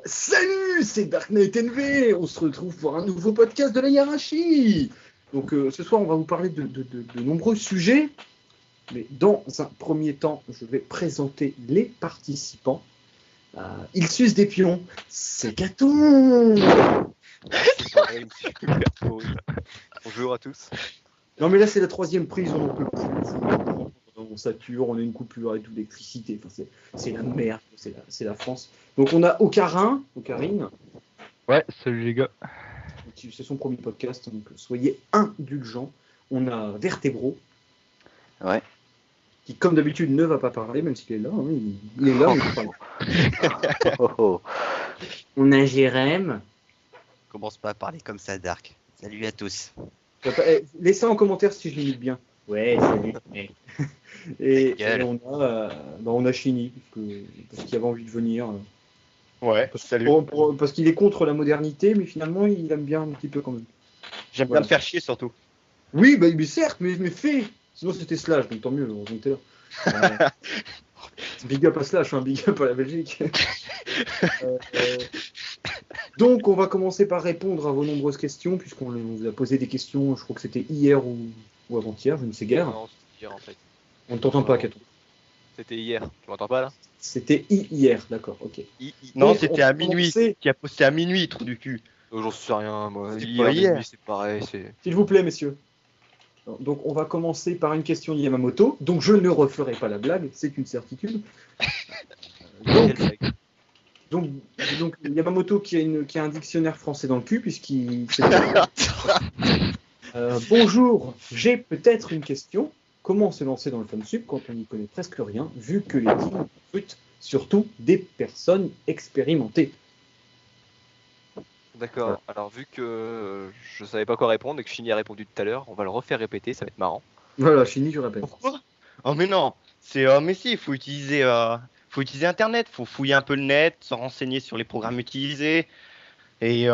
Salut, c'est Dark Knight NV. On se retrouve pour un nouveau podcast de la hiérarchie. Donc ce soir, on va vous parler de nombreux sujets. Mais dans un premier temps, je vais présenter les participants. Ils sucent des pions. C'est Caton. C'est pareil, super drôle. Bonjour à tous. Non mais là, c'est la troisième prise. On n'en peut plus. On sature, on a une coupure avec l'électricité. Enfin, c'est la merde. C'est la France. Donc on a Ocarine. Ouais, salut les gars. C'est son premier podcast, donc soyez indulgents. On a Vertébro. Ouais. Qui, comme d'habitude, ne va pas parler, même s'il est là. Hein, il est là, mais il parle. On a Jérém. Commence pas à parler comme ça, Dark. Salut à tous. Laissez en commentaire si je l'imite bien. Ouais, salut. Et on a Chini, parce qu'il avait envie de venir. Ouais, salut. Parce qu'il est contre la modernité, mais finalement, il aime bien un petit peu quand même. J'aime bien me faire chier surtout. Oui, bah, mais certes, mais fais. Sinon, c'était Slash, donc tant mieux, heureusement que t'es là. Big up à Slash, big up à la Belgique. Donc, on va commencer par répondre à vos nombreuses questions, puisqu'on vous a posé des questions, je crois que c'était hier ou avant-hier, je ne sais guère. Non, c'était hier en fait. On ne t'entend pas, Caton. C'était hier, tu m'entends pas là? C'était hier, d'accord, ok. Non, c'était à minuit, qui a posté à minuit, trou du cul. J'en sais rien, moi. C'est Hier, pas hier. minuit, c'est pareil. S'il vous plaît, messieurs. Donc, on va commencer par une question de Yamamoto. Donc, je ne referai pas la blague, c'est une certitude. Donc, Yamamoto qui a un dictionnaire français dans le cul, puisqu'il... bonjour, j'ai peut-être une question. Comment se lancer dans le fansub quand on n'y connaît presque rien, vu que les teams recrutent surtout des personnes expérimentées? D'accord, Voilà. alors vu que je savais pas quoi répondre et que Chini a répondu tout à l'heure, on va le refaire répéter, ça va être marrant. Voilà, Chini, je répète. Pourquoi? Oh mais non, mais si, il faut utiliser Internet, faut fouiller un peu le net, se renseigner sur les programmes utilisés et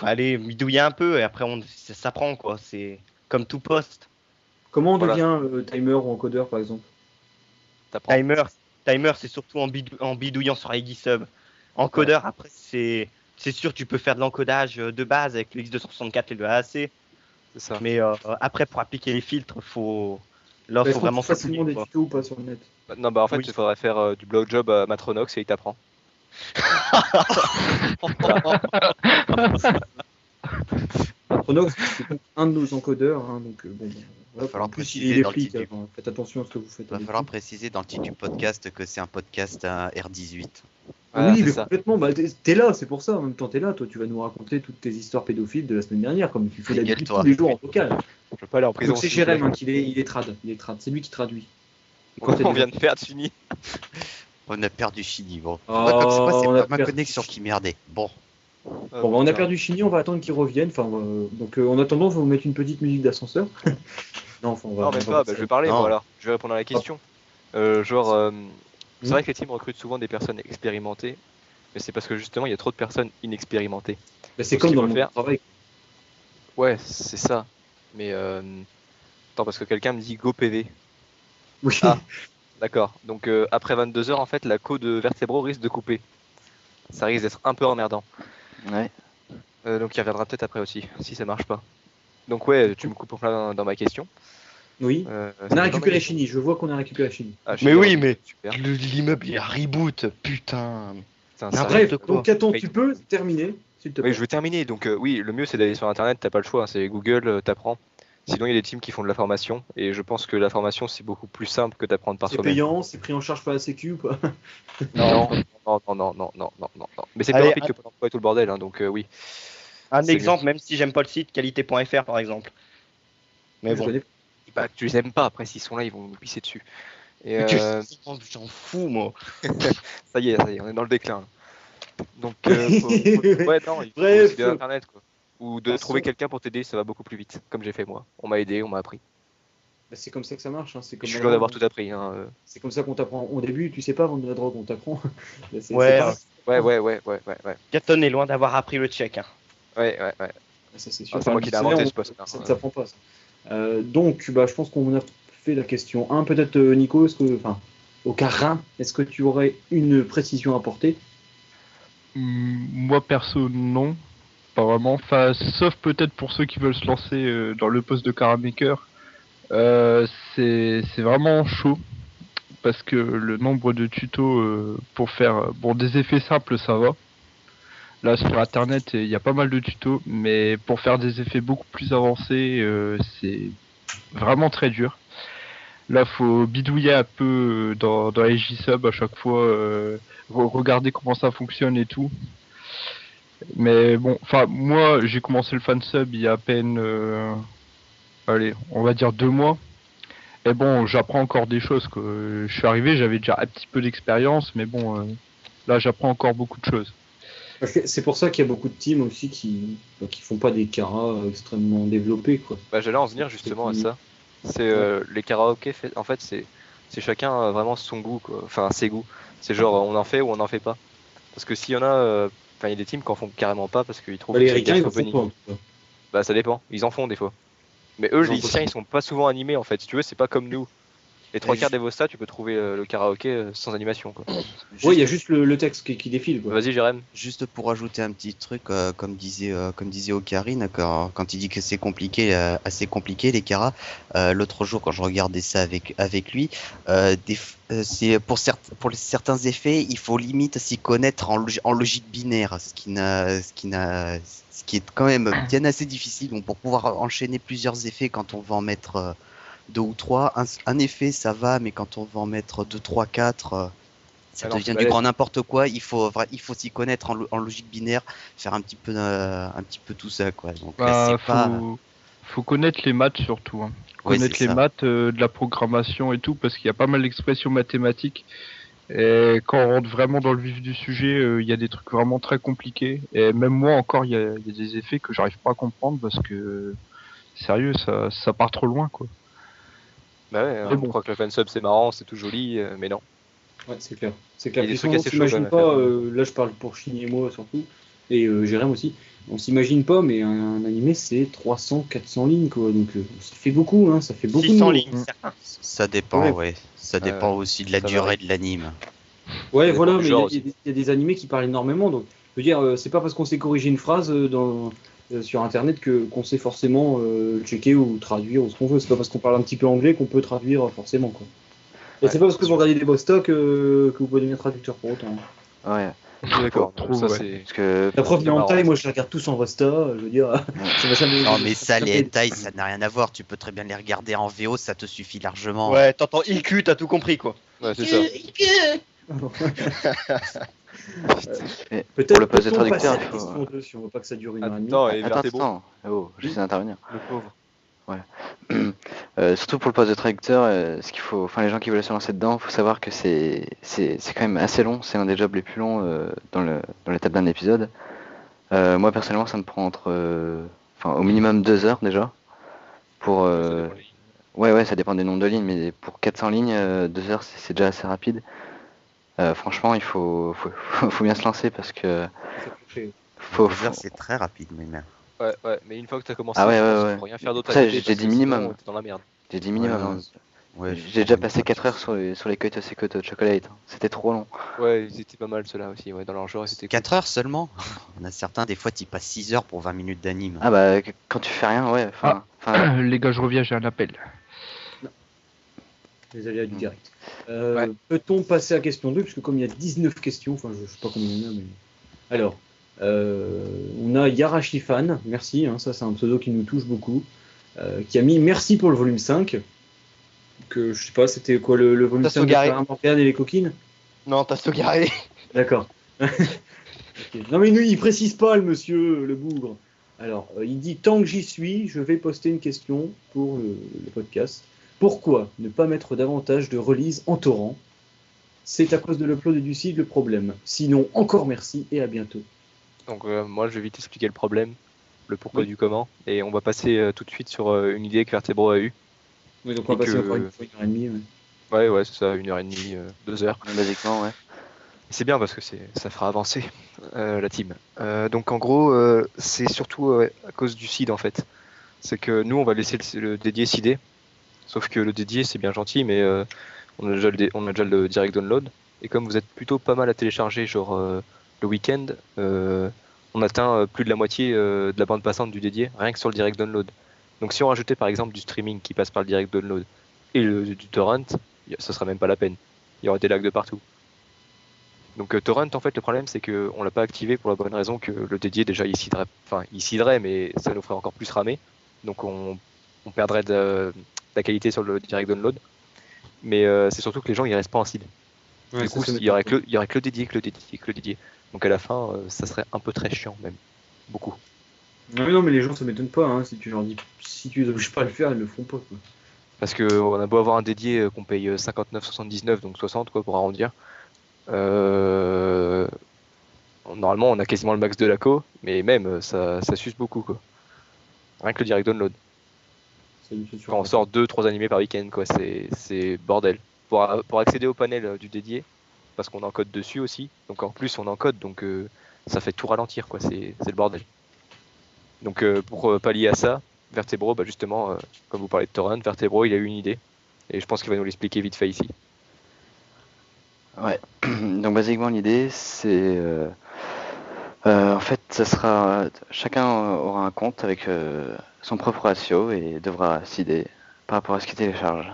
aller bidouiller un peu et après ça s'apprend quoi, c'est comme tout poste. Comment on Voilà. devient timer ou encodeur, par exemple? T'apprends. Timer c'est surtout en bidouillant sur les GitHub. Encodeur, après c'est sûr tu peux faire de l'encodage de base avec le X264 et le AAC. C'est ça. Mais après, pour appliquer les filtres, faut vraiment facilement des quoi. tutos ou pas sur le net? Non, bah en fait, Oui. il faudrait faire du blowjob à Matronox et il t'apprend. Chronox, c'est un de nos encodeurs, donc bon. Va falloir En plus, préciser il est dans le flic, titre. faites attention à ce que vous faites. Va falloir préciser dans le titre du podcast que c'est un podcast R18. Voilà, Oui, c'est mais ça. complètement. Bah, t'es là, c'est pour ça. En même temps, t'es là. Toi, tu vas nous raconter toutes tes histoires pédophiles de la semaine dernière, comme tu fais d'habitude Régale-toi. tous les jours en vocal. Je peux pas aller en prison. Donc c'est s'il vous plaît. Jérém, il est trad. C'est lui qui traduit. Et On t'as vient de perdre Chini. On a perdu Chini. Bon, Oh, ouais, comme c'est on pas a ma perdu. connexion qui merdait. Bon, Bon, bah, on a perdu Chini, on va attendre qu'il revienne. Enfin, donc en attendant, on va vous mettre une petite musique d'ascenseur. Non, enfin, on va. Non, même pas, bah, je vais parler, Non. moi, alors. Je vais répondre à la question. C'est vrai que les teams recrutent souvent des personnes expérimentées, mais c'est parce que justement, il y a trop de personnes inexpérimentées. Bah, c'est Donc, comme ce dans qu'il le faut monde du travail. Ouais, c'est ça. Mais attends, parce que quelqu'un me dit Go PV. Oui. Ah. D'accord. Donc après 22h, en fait, la queue de Vertébro risque de couper. Ça risque d'être un peu emmerdant. ouais. Donc il reviendra peut-être après aussi, si ça marche pas. Donc ouais, tu me coupes en plein dans ma question. Oui. On a récupéré Chini. Je vois qu'on a récupéré Chini. Ah, Mais oui, mais super. l'immeuble il reboot, putain. C'est un N'importe sérieux. Bref, quoi. donc Caton, Oui. tu peux terminer, s'il te plaît. Oui, je vais terminer. Donc oui, le mieux c'est d'aller sur internet, t'as pas le choix, c'est Google, t'apprends. Sinon il y a des teams qui font de la formation et je pense que la formation c'est beaucoup plus simple que d'apprendre par C'est soi-même. payant, c'est pris en charge par la Sécu ou pas? Non. Mais c'est plus Allez, rapide que Pôle emploi et tout le bordel, hein, donc oui. Un C'est exemple, même si j'aime pas le site, qualité.fr par exemple. Mais Je bon. connais. Bah, tu les aimes pas, après s'ils sont là, ils vont nous pisser dessus. Et J'en fous, moi. ça y est, on est dans le déclin. Donc, ouais, non, il faut Bref. aussi de l'internet, quoi. Ou de Ah, trouver ça. quelqu'un pour t'aider, ça va beaucoup plus vite, comme j'ai fait moi. On m'a aidé, on m'a appris. Bah, c'est comme ça que ça marche. C'est Je comme suis la loin d'avoir drogue. tout appris. Hein. C'est comme ça qu'on t'apprend. Au début, tu sais pas vendre de la drogue, on t'apprend. Là, c'est Ouais, pareil. Ouais. Katon est loin d'avoir appris le tchèque. Hein. Ouais. Ça, c'est sûr. Ah, c'est moi qui l'ai inventé ce poste. Ça ne s'apprend pas. Ça. Donc, bah, je pense qu'on a fait la question 1. Peut-être Nico, au Carin, est-ce que tu aurais une précision à apporter? Moi perso non, pas vraiment. Enfin, sauf peut-être pour ceux qui veulent se lancer dans le poste de Karamaker. C'est vraiment chaud parce que le nombre de tutos pour faire bon des effets simples ça va. Là sur internet il y a pas mal de tutos, mais pour faire des effets beaucoup plus avancés c'est vraiment très dur. Là faut bidouiller un peu dans les J-Sub à chaque fois, regarder comment ça fonctionne et tout. Mais bon, enfin moi j'ai commencé le fansub il y a à peine, allez, on va dire 2 mois. Et bon, j'apprends encore des choses, quoi. Je suis arrivé, j'avais déjà un petit peu d'expérience, mais bon, là j'apprends encore beaucoup de choses. Parce que c'est pour ça qu'il y a beaucoup de teams aussi qui font pas des caras extrêmement développés, quoi. Bah, j'allais en venir justement à ça. C'est les karaokés, en fait, c'est chacun vraiment son goût, quoi. Enfin, ses goûts. C'est genre on en fait ou on n'en fait pas. Parce que s'il y en a, enfin, il y a des teams qui en font carrément pas parce qu'ils trouvent Bah, les que c'est ricains, ils en opening. font pas. Bah, ça dépend. Ils en font des fois. Mais eux, Ils en les font siens, ils sont pas souvent animés en fait. Si tu veux, c'est pas comme nous. Les 3 quarts juste- des Vosta, tu peux trouver le karaoké sans animation, quoi. Ouais, il y a juste le texte qui défile, quoi. Vas-y, Jérém. Juste pour ajouter un petit truc, comme disait Ocarine, quand il dit que c'est compliqué, assez compliqué les caras, l'autre jour quand je regardais ça avec lui, c'est pour certains effets, il faut limite s'y connaître en logique binaire, ce qui est quand même bien assez difficile. Donc pour pouvoir enchaîner plusieurs effets quand on va en mettre 2 ou 3, un effet ça va, mais quand on va en mettre 2, 3, 4. Ça Alors, devient du grand n'importe quoi. Il faut s'y connaître en logique binaire, faire un petit peu tout ça, quoi. Donc Bah, c'est pas. faut connaître les maths surtout, hein. Ouais, Connaître c'est les ça. maths, de la programmation et tout, parce qu'il y a pas mal d'expressions mathématiques. Et quand on rentre vraiment dans le vif du sujet, il y a des trucs vraiment très compliqués. Et même moi encore, il y a des effets que j'arrive pas à comprendre parce que, sérieux, ça part trop loin, quoi. Bah ouais, Mais on bon. croit que le fansub c'est marrant, c'est tout joli, mais non. Ouais, c'est clair. C'est clair. Il y a des Puis trucs souvent, on assez chauds, s'imagine quand même, à pas, faire. là je parle pour Chine et moi surtout, et Jérém aussi, on s'imagine pas, mais un animé c'est 300-400 lignes, quoi. Donc ça fait beaucoup, hein, ça fait beaucoup de 600 mots. lignes, Mm. certains. Ça dépend, Ouais. ouais. Ça dépend aussi de la ça durée varie. de l'anime. Ouais, Ça dépend voilà, du mais genre il y a des animés qui parlent énormément, donc je veux dire, c'est pas parce qu'on sait corriger une phrase sur internet qu'on sait forcément checker ou traduire ou ce qu'on veut. C'est pas parce qu'on parle un petit peu anglais qu'on peut traduire forcément, quoi. Et Ouais, c'est pas parce que c'est vous sûr. regardez des Bostock que vous pouvez devenir traducteur pour autant. Ouais, Je suis d'accord. Trop, Ça, ouais. c'est. parce que La preuve, C'est les hentai, marrant. moi je les regarde tous en Vosta, je veux dire, ça m'a jamais. Non, mais ça, les jamais- hentai, ça n'a rien à voir. Tu peux très bien les regarder en VO, ça te suffit largement. Ouais, t'entends IQ, t'as tout compris, quoi. Ouais, c'est ça. Et Peut-être pour le poste de peut-on passer traducteur, à il la faut. question 2 si on veut pas que ça dure 1 heure et demie. Attends, et Attends, Vertebo, attends. Oh, j'essaie d'intervenir. le pauvre. Surtout pour le poste de traducteur, ce qu'il faut, enfin les gens qui veulent se lancer dedans, faut savoir que c'est quand même assez long. C'est un des jobs les plus longs dans l'étape d'un épisode. Moi personnellement, ça me prend enfin au minimum 2 heures déjà. Pour Ça dépend des lignes. ouais, ça dépend des nombres de lignes, mais pour 400 lignes, 2 heures c'est déjà assez rapide. Franchement, il faut bien se lancer parce que faut. 2 heures, c'est très rapide, mais même. Ouais, mais une fois que t'as commencé, Ah ouais, je pense ouais, qu'il ouais. faut rien faire d'autre à Ça, côté j'ai parce dit que minimum. sinon, t'es dans la merde. J'ai dit minimum. Ouais, non, hein. Ouais, J'ai déjà passé 4 heures sur les Koito Sekoto de Chocolate. Hein. C'était trop long. Ouais, ils étaient pas mal ceux-là aussi, ouais, dans leur genre, c'était cool. 4 heures seulement. On a certains, des fois, tu passes 6 heures pour 20 minutes d'anime. Ah bah quand tu fais rien, ouais. Enfin, Les gars, je reviens, j'ai un appel. Les aléas du direct. Ouais. Peut-on passer à question 2 puisque comme il y a 19 questions, enfin je sais pas combien il y en a, mais. Alors, on a Yarashifan, merci, hein, ça c'est un pseudo qui nous touche beaucoup, qui a mis merci pour le volume 5. Que je sais pas, c'était quoi le volume T'as 5 de saugaré. Clara Morgan et les coquines? Non, t'as saugaré. D'accord. Ok. Non mais nous, il précise pas le monsieur, le bougre. Alors, il dit tant que j'y suis, je vais poster une question pour le podcast. Pourquoi ne pas mettre davantage de release en torrent? C'est à cause de l'upload et du site le problème. Sinon, encore merci et à bientôt. Donc moi je vais vite expliquer le problème, le pourquoi Oui. du comment, et on va passer tout de suite sur une idée que Vertebro a eue. Oui, donc on va Et passer que- encore une fois 1 heure et demie. Ouais. Ouais, c'est ça, 1h30, 2 heures. basiquement, ouais. C'est bien parce que ça fera avancer la team. Donc en gros, c'est surtout à cause du seed en fait. C'est que nous on va laisser le dédié seeder, sauf que le dédié c'est bien gentil, mais on a déjà le direct download. Et comme vous êtes plutôt pas mal à télécharger, genre le week-end, on atteint plus de la moitié de la bande passante du dédié, rien que sur le direct download. Donc si on rajoutait par exemple du streaming qui passe par le direct download et du torrent, ça serait même pas la peine. Il y aurait des lags de partout. Donc torrent, en fait, le problème c'est qu'on l'a pas activé pour la bonne raison que le dédié déjà il seederait, mais ça nous ferait encore plus ramer. Donc on perdrait de la qualité sur le direct download. Mais c'est surtout que les gens ils restent pas en seed. Ouais, Du ça, coup, ça il y aurait que le dédié, que le dédié. Donc à la fin, ça serait un peu très chiant même. Beaucoup. Non, mais les gens, ça m'étonne pas. Hein. Si tu leur dis, si tu les obliges pas à le faire, ils le font pas. Quoi. Parce qu'on a beau avoir un dédié qu'on paye 59,79, donc 60 quoi, pour arrondir. Normalement, on a quasiment le max de la co, mais même, ça suce beaucoup. Quoi. Rien que le direct download. Quand on sort 2-3 animés par week-end, quoi, c'est bordel. Pour accéder au panel du dédié, parce qu'on encode dessus aussi, donc en plus on encode, donc ça fait tout ralentir, quoi, c'est le bordel. Donc pour pallier à ça, Vertebro, bah justement, comme vous parlez de torrent, Vertebro il a eu une idée, et je pense qu'il va nous l'expliquer vite fait ici. Ouais, donc basiquement l'idée c'est en fait ça sera chacun aura un compte avec son propre ratio et devra seeder par rapport à ce qu'il télécharge.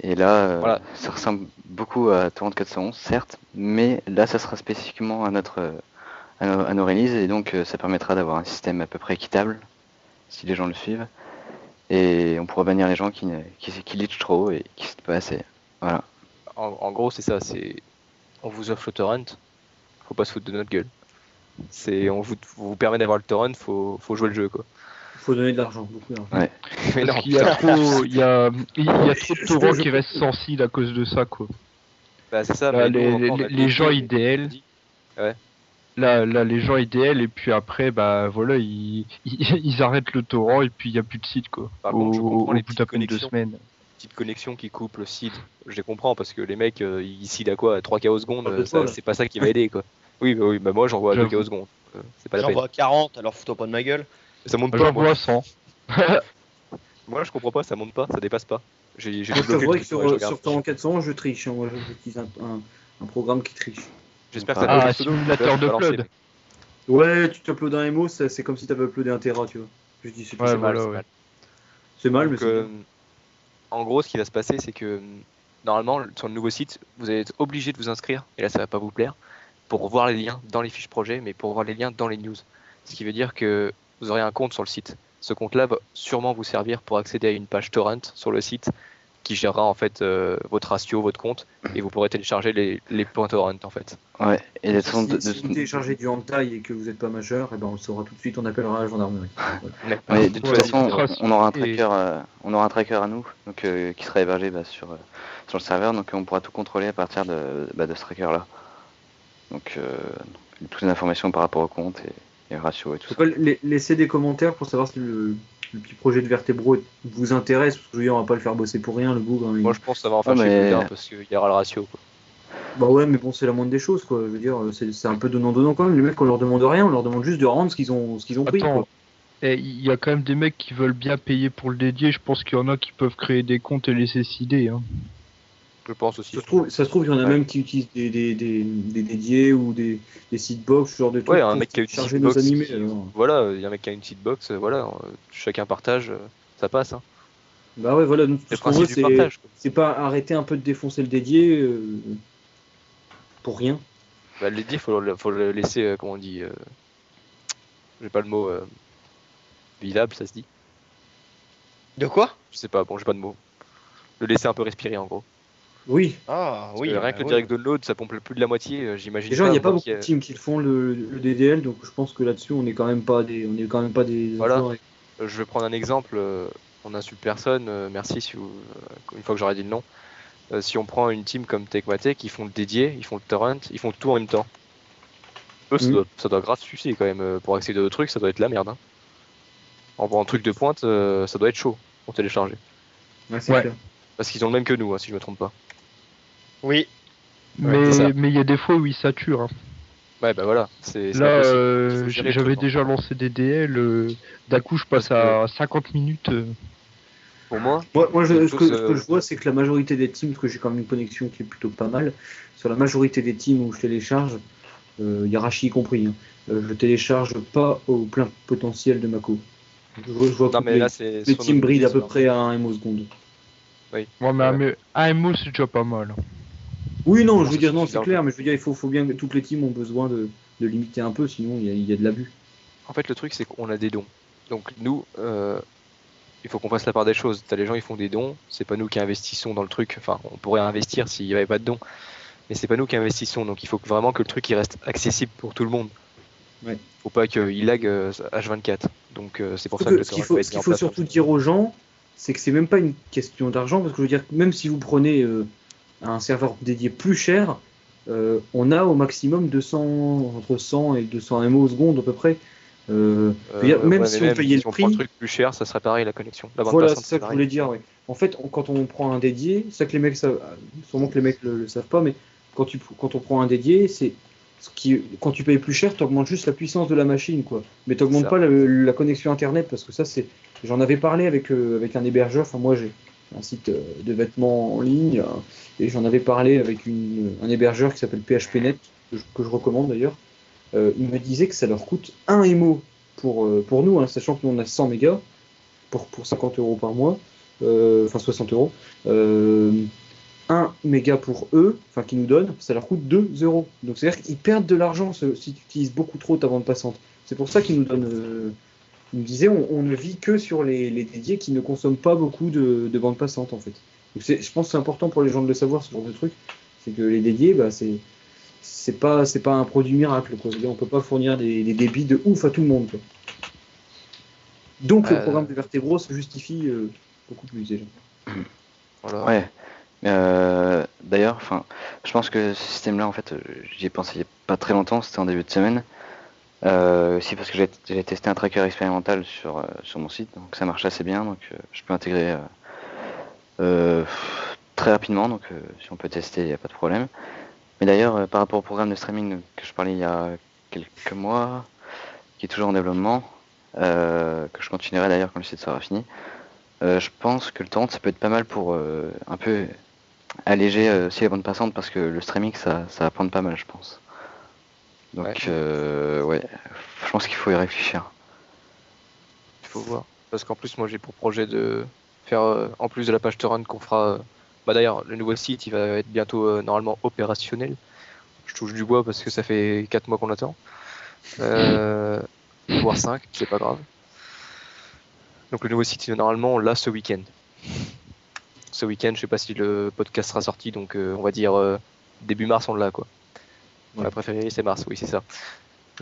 Et là Voilà. ça ressemble beaucoup à Torrent 411 certes, mais là ça sera spécifiquement à nos releases et donc ça permettra d'avoir un système à peu près équitable si les gens le suivent et on pourra bannir les gens qui glitchent trop et qui se pas assez. Voilà. En gros, c'est ça, on vous offre le torrent, faut pas se foutre de notre gueule. On vous permet d'avoir le torrent, faut jouer le jeu, quoi. Faut donner de l'argent, beaucoup d'argent. Ouais. Mais non, Parce qu'il y a trop, il y a trop de torrents je- qui restent sans seed à cause de ça, quoi. bah, c'est ça. Là, mais nous, encore, on a les gens des- IDL. Ouais. Là, les gens IDL et puis après, bah voilà, ils arrêtent le torrent et puis il y a plus de seed, quoi. Par contre, je comprends les bout petites d'à peine 2 connexions. semaines. Petites connexions qui coupent le seed, je les comprends parce que les mecs ils seedent à quoi, à 3 KO secondes, Ah, ça, c'est pas ça qui va aider, quoi. Oui, bah moi j'envoie à 2 J'avoue. KO secondes, c'est pas la peine. J'envoie 40, alors fous-toi pas de ma gueule. Ça monte pas, J'en moi. vois 100. Moi je comprends pas, ça monte pas, ça dépasse pas. J'ai Moi, je débloqué le t'avouerai que truc, ouais, je sur regarde. Torrent 400, je triche. Hein. Moi, j'utilise un programme qui triche. J'espère que ça Ah, pas simulateur de upload. Ouais, tu uploades un MO, c'est comme si tu avais uploadé un Tera, tu vois. Je dis, c'est tout. Ouais, C'est voilà, mal, ouais. c'est mal, mais Donc, c'est bien. en gros, ce qui va se passer, c'est que normalement, sur le nouveau site, vous allez être obligé de vous inscrire, et là, ça va pas vous plaire, pour voir les liens dans les fiches projet, mais pour voir les liens dans les news. Ce qui veut dire que vous aurez un compte sur le site. Ce compte-là va sûrement vous servir pour accéder à une page torrent sur le site qui gérera en fait votre ratio, votre compte, et vous pourrez télécharger les points torrent en fait. Ouais, et de toute Si, façon, si vous téléchargez du hentai et que vous n'êtes pas majeur, eh ben on le saura tout de suite, on appellera la gendarmerie. Voilà. ouais, de toute Voilà. façon, Trace- on aura un et- tracker, à nous, donc qui sera hébergé sur le serveur, donc on pourra tout contrôler à partir de ce tracker-là. Donc toutes les informations par rapport au compte et le ratio et tout Faut ça. pas laisser des commentaires pour savoir si le petit projet de Vertebro vous intéresse, parce que je veux dire, on va pas le faire bosser pour rien, le bougre. Hein, Moi, je pense que ça va en faire Ouais, chez mais- plus tard parce qu'il y aura le ratio. Quoi. Bah ouais, mais bon, c'est la moindre des choses, quoi. Je veux dire, c'est un peu donnant-donnant quand même. Les mecs, on leur demande rien, on leur demande juste de rendre ce qu'ils ont pris. Attends, Quoi. et il y a quand même des mecs qui veulent bien payer pour le dédié. Je pense qu'il y en a qui peuvent créer des comptes et laisser seeder. Hein. Je pense aussi. Ça se trouve, il y en a Ouais. même qui utilisent des dédiés ou des seedbox, ce genre de trucs. Ouais, un pour mec qui a une charger nos seedbox. animés. Alors. Voilà, il y a un mec qui a une seedbox, voilà, chacun partage, ça passe. Hein. Bah ouais, voilà, nous, tout C'est ce le qu'on veut, principe du partage. Quoi. c'est pas arrêter un peu de défoncer le dédié pour rien. Bah, le dédié, faut le laisser, comment on dit, j'ai pas le mot vivable, ça se dit. De quoi? Je sais pas, bon, j'ai pas de mot. Le laisser un peu respirer en gros. Oui. Ah, Parce oui. que rien que le oui. direct download, ça pompe plus de la moitié, j'imagine. Déjà, il n'y a pas moi, beaucoup de teams qui le font le DDL, donc je pense que là-dessus, on est quand même pas des Voilà. enfoirés. Je vais prendre un exemple, on n'insulte personne, merci si une fois que j'aurai dit le nom. Si on prend une team comme Tecmatek, ils font le dédié, ils font le torrent, ils font tout en même temps. Eux, ça doit grave sucer quand même. Pour accéder au truc, ça doit être la merde. Hein. En truc de pointe, ça doit être chaud pour télécharger. Ouais, c'est Ouais. clair. Parce qu'ils ont le même que nous, hein, si je me trompe pas. Oui. Ouais, c'est ça. Mais il y a des fois où ils saturent. Hein. Ouais, bah voilà. C'est Là, pas possible. Il faut gérer le j'avais truc, déjà lancé des DL. D'un coup, je passe Parce à 50 minutes. Pour moi, Moi, c'est une ce que chose, je vois, c'est que la majorité des teams, parce que j'ai quand même une connexion qui est plutôt pas mal, sur la majorité des teams où je télécharge, Yarashi y compris. Hein. Je télécharge pas au plein potentiel de Mako. Je vois Non, que mais là, c'est les sur teams notre brillent à outil, peu près à 1 MO seconde. Oui. Ouais, mais Ouais. un MO, c'est déjà pas mal. Oui, non, Bon, je veux ça dire, non, suffit c'est largement. clair, mais je veux dire, il faut bien que toutes les teams ont besoin de limiter un peu, sinon il y a de l'abus. En fait, le truc, c'est qu'on a des dons. Donc, nous, il faut qu'on fasse la part des choses. T'as les gens, ils font des dons. C'est pas nous qui investissons dans le truc. Enfin, on pourrait investir s'il n'y avait pas de dons. Mais c'est pas nous qui investissons. Donc, il faut vraiment que le truc il reste accessible pour tout le monde. Ouais. Faut pas qu'il lag H24. Donc, c'est pour ça Surtout que que le ce qu'il torrent faut, va ce être mis qu'il en faut place. surtout dire aux gens, c'est que c'est même pas une question d'argent, parce que je veux dire, même si vous prenez un serveur dédié plus cher, on a au maximum 200, entre 100 et 200 MO au seconde à peu près. Je veux dire, même Ouais, mais si on même payait le si on prend le prix, truc plus cher, ça serait pareil la connexion. La bande voilà, c'est passante, ça c'est que je pareil. voulais dire. Ouais. En fait, quand on prend un dédié, c'est ça que les mecs savent, sûrement que les mecs le savent pas, mais quand on prend un dédié, quand tu payes plus cher, tu augmentes juste la puissance de la machine, quoi. Mais tu C'est n'augmentes ça. pas la connexion internet, parce que ça, j'en avais parlé avec un hébergeur. Enfin, moi, j'ai un site de vêtements en ligne, et j'en avais parlé avec un hébergeur qui s'appelle PHPNet, que je recommande d'ailleurs. Il me disait que ça leur coûte 1 MO pour nous, hein, sachant que nous on a 100 mégas pour 50 euros par mois, enfin 60 euros. 1 méga pour eux, enfin qui nous donnent, ça leur coûte 2 euros. Donc c'est-à-dire qu'ils perdent de l'argent si tu utilises beaucoup trop ta bande passante. C'est pour ça qu'ils nous donnent. Ils nous disaient on ne vit que sur les dédiés qui ne consomment pas beaucoup de bande passante en fait. Donc je pense que c'est important pour les gens de le savoir, ce genre de truc. C'est que les dédiés, bah, c'est pas un produit miracle. Quoi. On peut pas fournir des débits de ouf à tout le monde. Quoi. Donc le programme de Vertebro se justifie beaucoup plus déjà. Voilà. Ouais. D'ailleurs, enfin, je pense que ce système-là, en fait, j'y ai pensé il n'y a pas très longtemps, c'était en début de semaine. Aussi parce que j'ai testé un tracker expérimental sur mon site, donc ça marche assez bien, donc je peux intégrer très rapidement, donc si on peut tester, il n'y a pas de problème. Mais d'ailleurs, par rapport au programme de streaming que je parlais il y a quelques mois, qui est toujours en développement, que je continuerai d'ailleurs quand le site sera fini, je pense que le torrent ça peut être pas mal pour un peu alléger aussi les bandes passantes parce que le streaming ça va prendre pas mal je pense. Donc ouais, je pense qu'il faut y réfléchir. Il faut voir. Parce qu'en plus, moi, j'ai pour projet de faire, en plus de la page torrent qu'on fera. Bah d'ailleurs, le nouveau site, il va être bientôt normalement opérationnel. Je touche du bois parce que ça fait 4 mois qu'on attend. Voire 5, c'est pas grave. Donc le nouveau site, normalement, là, ce week-end. Ce week-end, je sais pas si le podcast sera sorti, donc on va dire début mars, on l'a, quoi. On a préféré, c'est mars, oui, c'est ça.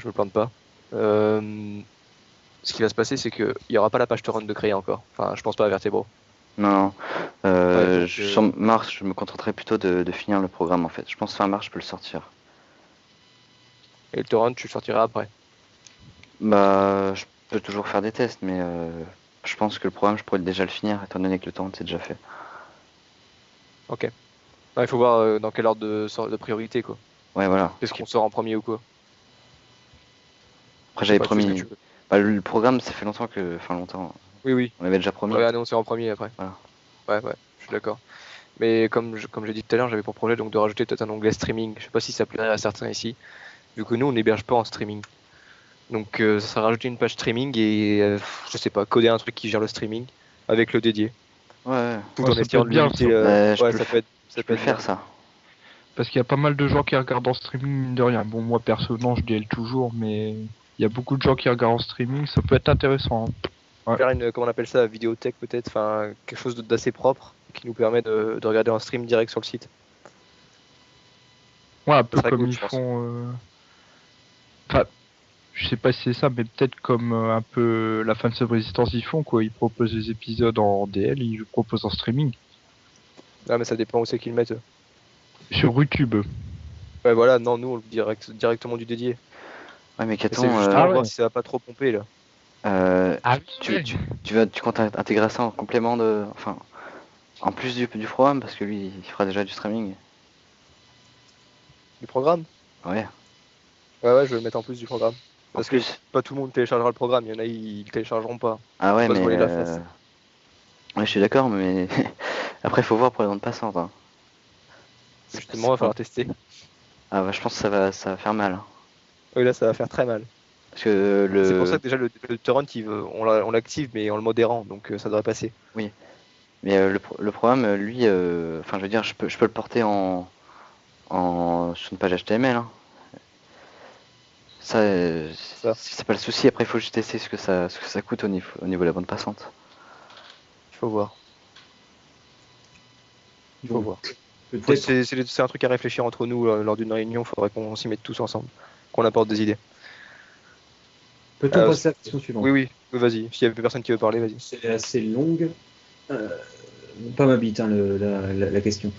Je me plante pas. Ce qui va se passer, c'est qu'il n'y aura pas la page torrent de créer encore. Enfin, je pense pas à Vertebro. Non, Ouais, donc, sur mars, je me contenterai plutôt de finir le programme en fait. Je pense fin mars, je peux le sortir. Et le torrent, tu le sortiras après. Bah, je peux toujours faire des tests, mais je pense que le programme, je pourrais déjà le finir étant donné que le torrent c'est déjà fait. Ok. Il faut voir dans quel ordre de priorité, quoi. Ouais, voilà. Est-ce qu'on sort en premier ou quoi? Après, j'avais Enfin, tu fais ce que promis. tu veux. Bah, le programme, ça fait longtemps que. Enfin, longtemps. Oui, oui. On l'avait déjà promis. On l'avait annoncé en premier après. Voilà. Ouais, je suis d'accord. Mais comme j'ai dit tout à l'heure, j'avais pour projet donc de rajouter peut-être un onglet streaming. Je sais pas si ça plairait à certains ici, vu que nous on n'héberge pas en streaming. Donc ça sera rajouter une page streaming et je sais pas, coder un truc qui gère le streaming avec le dédié. Ouais. Tout Ouais, en ça essayant peut de être bien, limiter. ça. Ouais, Je ça peut être. Je Ça peux peut le être faire bien. ça. Parce qu'il y a pas mal de gens qui regardent en streaming, mine de rien. Bon, moi perso, non, je DL toujours, mais il y a beaucoup de gens qui regardent en streaming, ça peut être intéressant. Hein. Ouais. Faire une, comment on appelle ça, vidéothèque peut-être, enfin quelque chose d'assez propre qui nous permet de regarder en stream direct sur le site. Ouais, un peu serait comme cool, ils je pense. font. Enfin, je sais pas si c'est ça, mais peut-être comme un peu la Fans of Resistance ils font, quoi. Ils proposent des épisodes en DL, ils le proposent en streaming. Ah mais ça dépend où c'est qu'ils le mettent. Sur YouTube. Ouais voilà, non nous on le directement du dédié. Ouais, mais Et c'est qu'attends. justement ouais. voir si ça va pas trop pomper là. Tu comptes intégrer ça en complément de. Enfin, en plus du programme, parce que lui, il fera déjà du streaming. Du programme? Ouais. Ouais, je vais le mettre en plus du programme. En Parce que plus. pas tout le monde téléchargera le programme, il y en a ils le téléchargeront pas. Ah ouais, Faut pas se mais. voiler la face. Ouais, je suis d'accord, mais. Après, faut voir pour les bandes passantes. Hein. Justement, il va falloir tester. Ah bah, je pense que ça va faire mal. Hein. Oui, là, ça va faire très mal. Parce que C'est pour ça que déjà le torrent, on l'active, mais en le modérant, donc ça devrait passer. Mais le programme, lui, enfin, je veux dire, je peux le porter sur une page HTML. Hein. Ça, Ça. c'est pas le souci. Après, il faut juste tester ce que ça coûte au niveau de la bande passante. Il faut voir. Il faut Bon, voir. peut-être C'est un truc à réfléchir entre nous lors d'une réunion. Il faudrait qu'on s'y mette tous ensemble, qu'on apporte des idées. peut-on passer à la question suivante. Oui, vas-y. S'il y a personne qui veut parler, vas-y. C'est assez longue. Pas ma bite, hein, la question.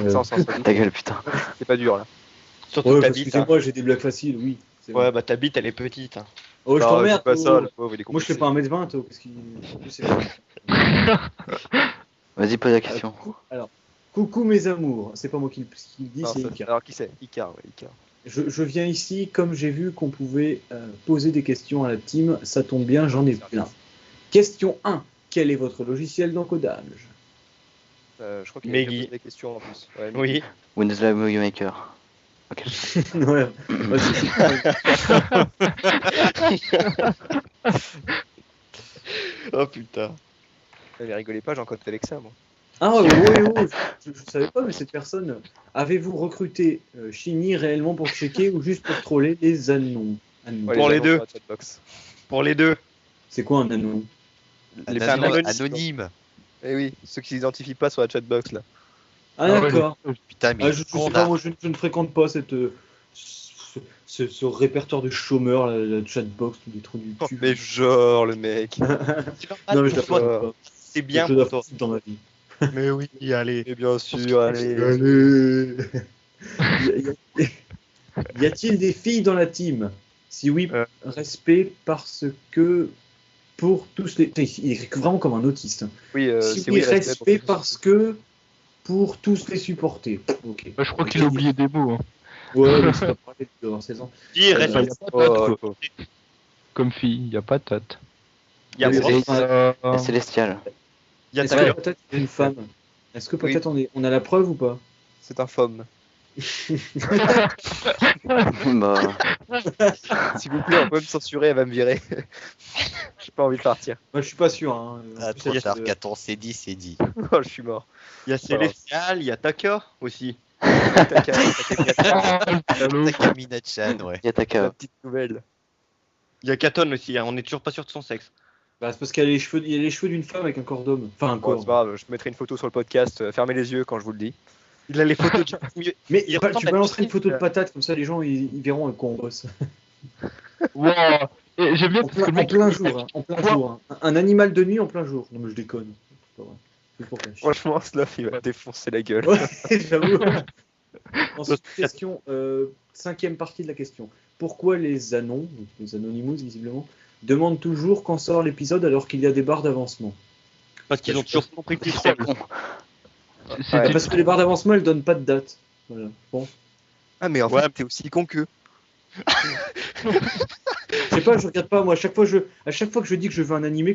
Sans Ta gueule, putain. c'est pas dur là. Surtout Ouais, ta bite. Hein. excusez-moi, j'ai des blagues faciles, oui. c'est Ouais, vrai. bah ta bite, elle est petite. Hein. Oh, je Non, t'emmerde. c'est pas ça, oh. le pauvre, il est Moi, je fais complexé. pas 1m20, toi. Parce qu'il... c'est vrai. Vas-y, pose la question. Coucou mes amours. C'est pas moi qui le dis, Non, c'est ça- Icar. Alors qui c'est Icar, ouais, Icar. Je viens ici, comme j'ai vu qu'on pouvait poser des questions à la team, ça tombe bien, j'en ai plein. Question 1. Quel est votre logiciel d'encodage? Je crois qu'il y a déjà Meggy. posé des questions en plus. Ouais, Oui. Windows Live Movie Maker. Ok. Ouais. Ouais, Oh putain. mais rigolez pas, j'encode avec ça, moi. Ah ouais, je savais pas, mais cette personne, avez-vous recruté Shinny réellement pour checker ou juste pour troller les anon? Ouais, Pour les annonces deux. sur la chatbox. Pour les deux. C'est quoi un anon? Les fans Anonyme. Eh oui, ceux qui s'identifient pas sur la chatbox là. Ah Ah ouais, d'accord. Putain, mais Je sais pas, moi je ne fréquente pas ce répertoire de chômeurs, la chatbox, tous les trous du cul. Mais genre le mec. Non, mais je la Pour toi, fréquente pas. c'est bien Je la pour toi. foutre dans ma vie. Mais oui, allez. Et bien sûr, allez. Allez. Y a-t-il des filles dans la team? Si oui, respect parce que pour tous les... Il écrit vraiment comme un autiste. Hein. Oui, Si c'est oui, oui, respect parce que pour tous les supporter. Ok. Bah, je crois qu'il a oublié des mots. Hein. Ouais, mais c'est pas pareil d'avoir 16 ans. Dis, reste. Enfin, y a pas Oh, tâte, quoi. Comme fille, il n'y a pas de tâte. Il y a Oui, Brock, La Célestiale. il y a Est-ce Tyler. que peut-être une femme? Est-ce que peut-être on a la preuve ou pas? c'est un femme. Bah, S'il vous plaît, on peut me censurer, elle va me virer. J'ai pas envie de partir. Moi, je suis pas sûr. Hein. En Ah, plus, trop elle- tard, 14, c'est dit. Oh, je suis mort. Il y a Célestial, il y a Taka aussi. Takamina-chan, ouais. La Yataka. petite nouvelle. Il y a Katon aussi, hein, on n'est toujours pas sûr de son sexe. Bah, c'est parce qu'elle a les cheveux, il y a les cheveux d'une femme avec un corps d'homme. Enfin, un Bon, corps. c'est pas grave, je mettrai une photo sur le podcast. Fermez les yeux quand je vous le dis. Il a les photos de Mais Il tu ressemble à balancerais une Jimmy, photo de patate, comme ça les gens ils verront à quoi on bosse. Wow. Et j'aime bien En parce que le plein, mec. jour. Hein, en plein jour. Hein. Un animal de nuit en plein jour. Non, mais je déconne. C'est pas vrai. C'est pour faire chier. Franchement, Sloth, il va me défoncer la gueule. Ouais, j'avoue. Ensuite, question, 5e partie de la question. Pourquoi les Anons, donc les Anonymous visiblement, demandent toujours quand sort l'épisode alors qu'il y a des barres d'avancement? Parce qu'ils ont toujours pas compris que C'est c'était con. C'est Ouais. des- Parce que les barres d'avancement elles donnent pas de date. Voilà. Bon. Ah, mais en Ouais. fait, t'es aussi con que. Je sais pas, je regarde pas moi. À chaque fois que je dis que je veux un animé,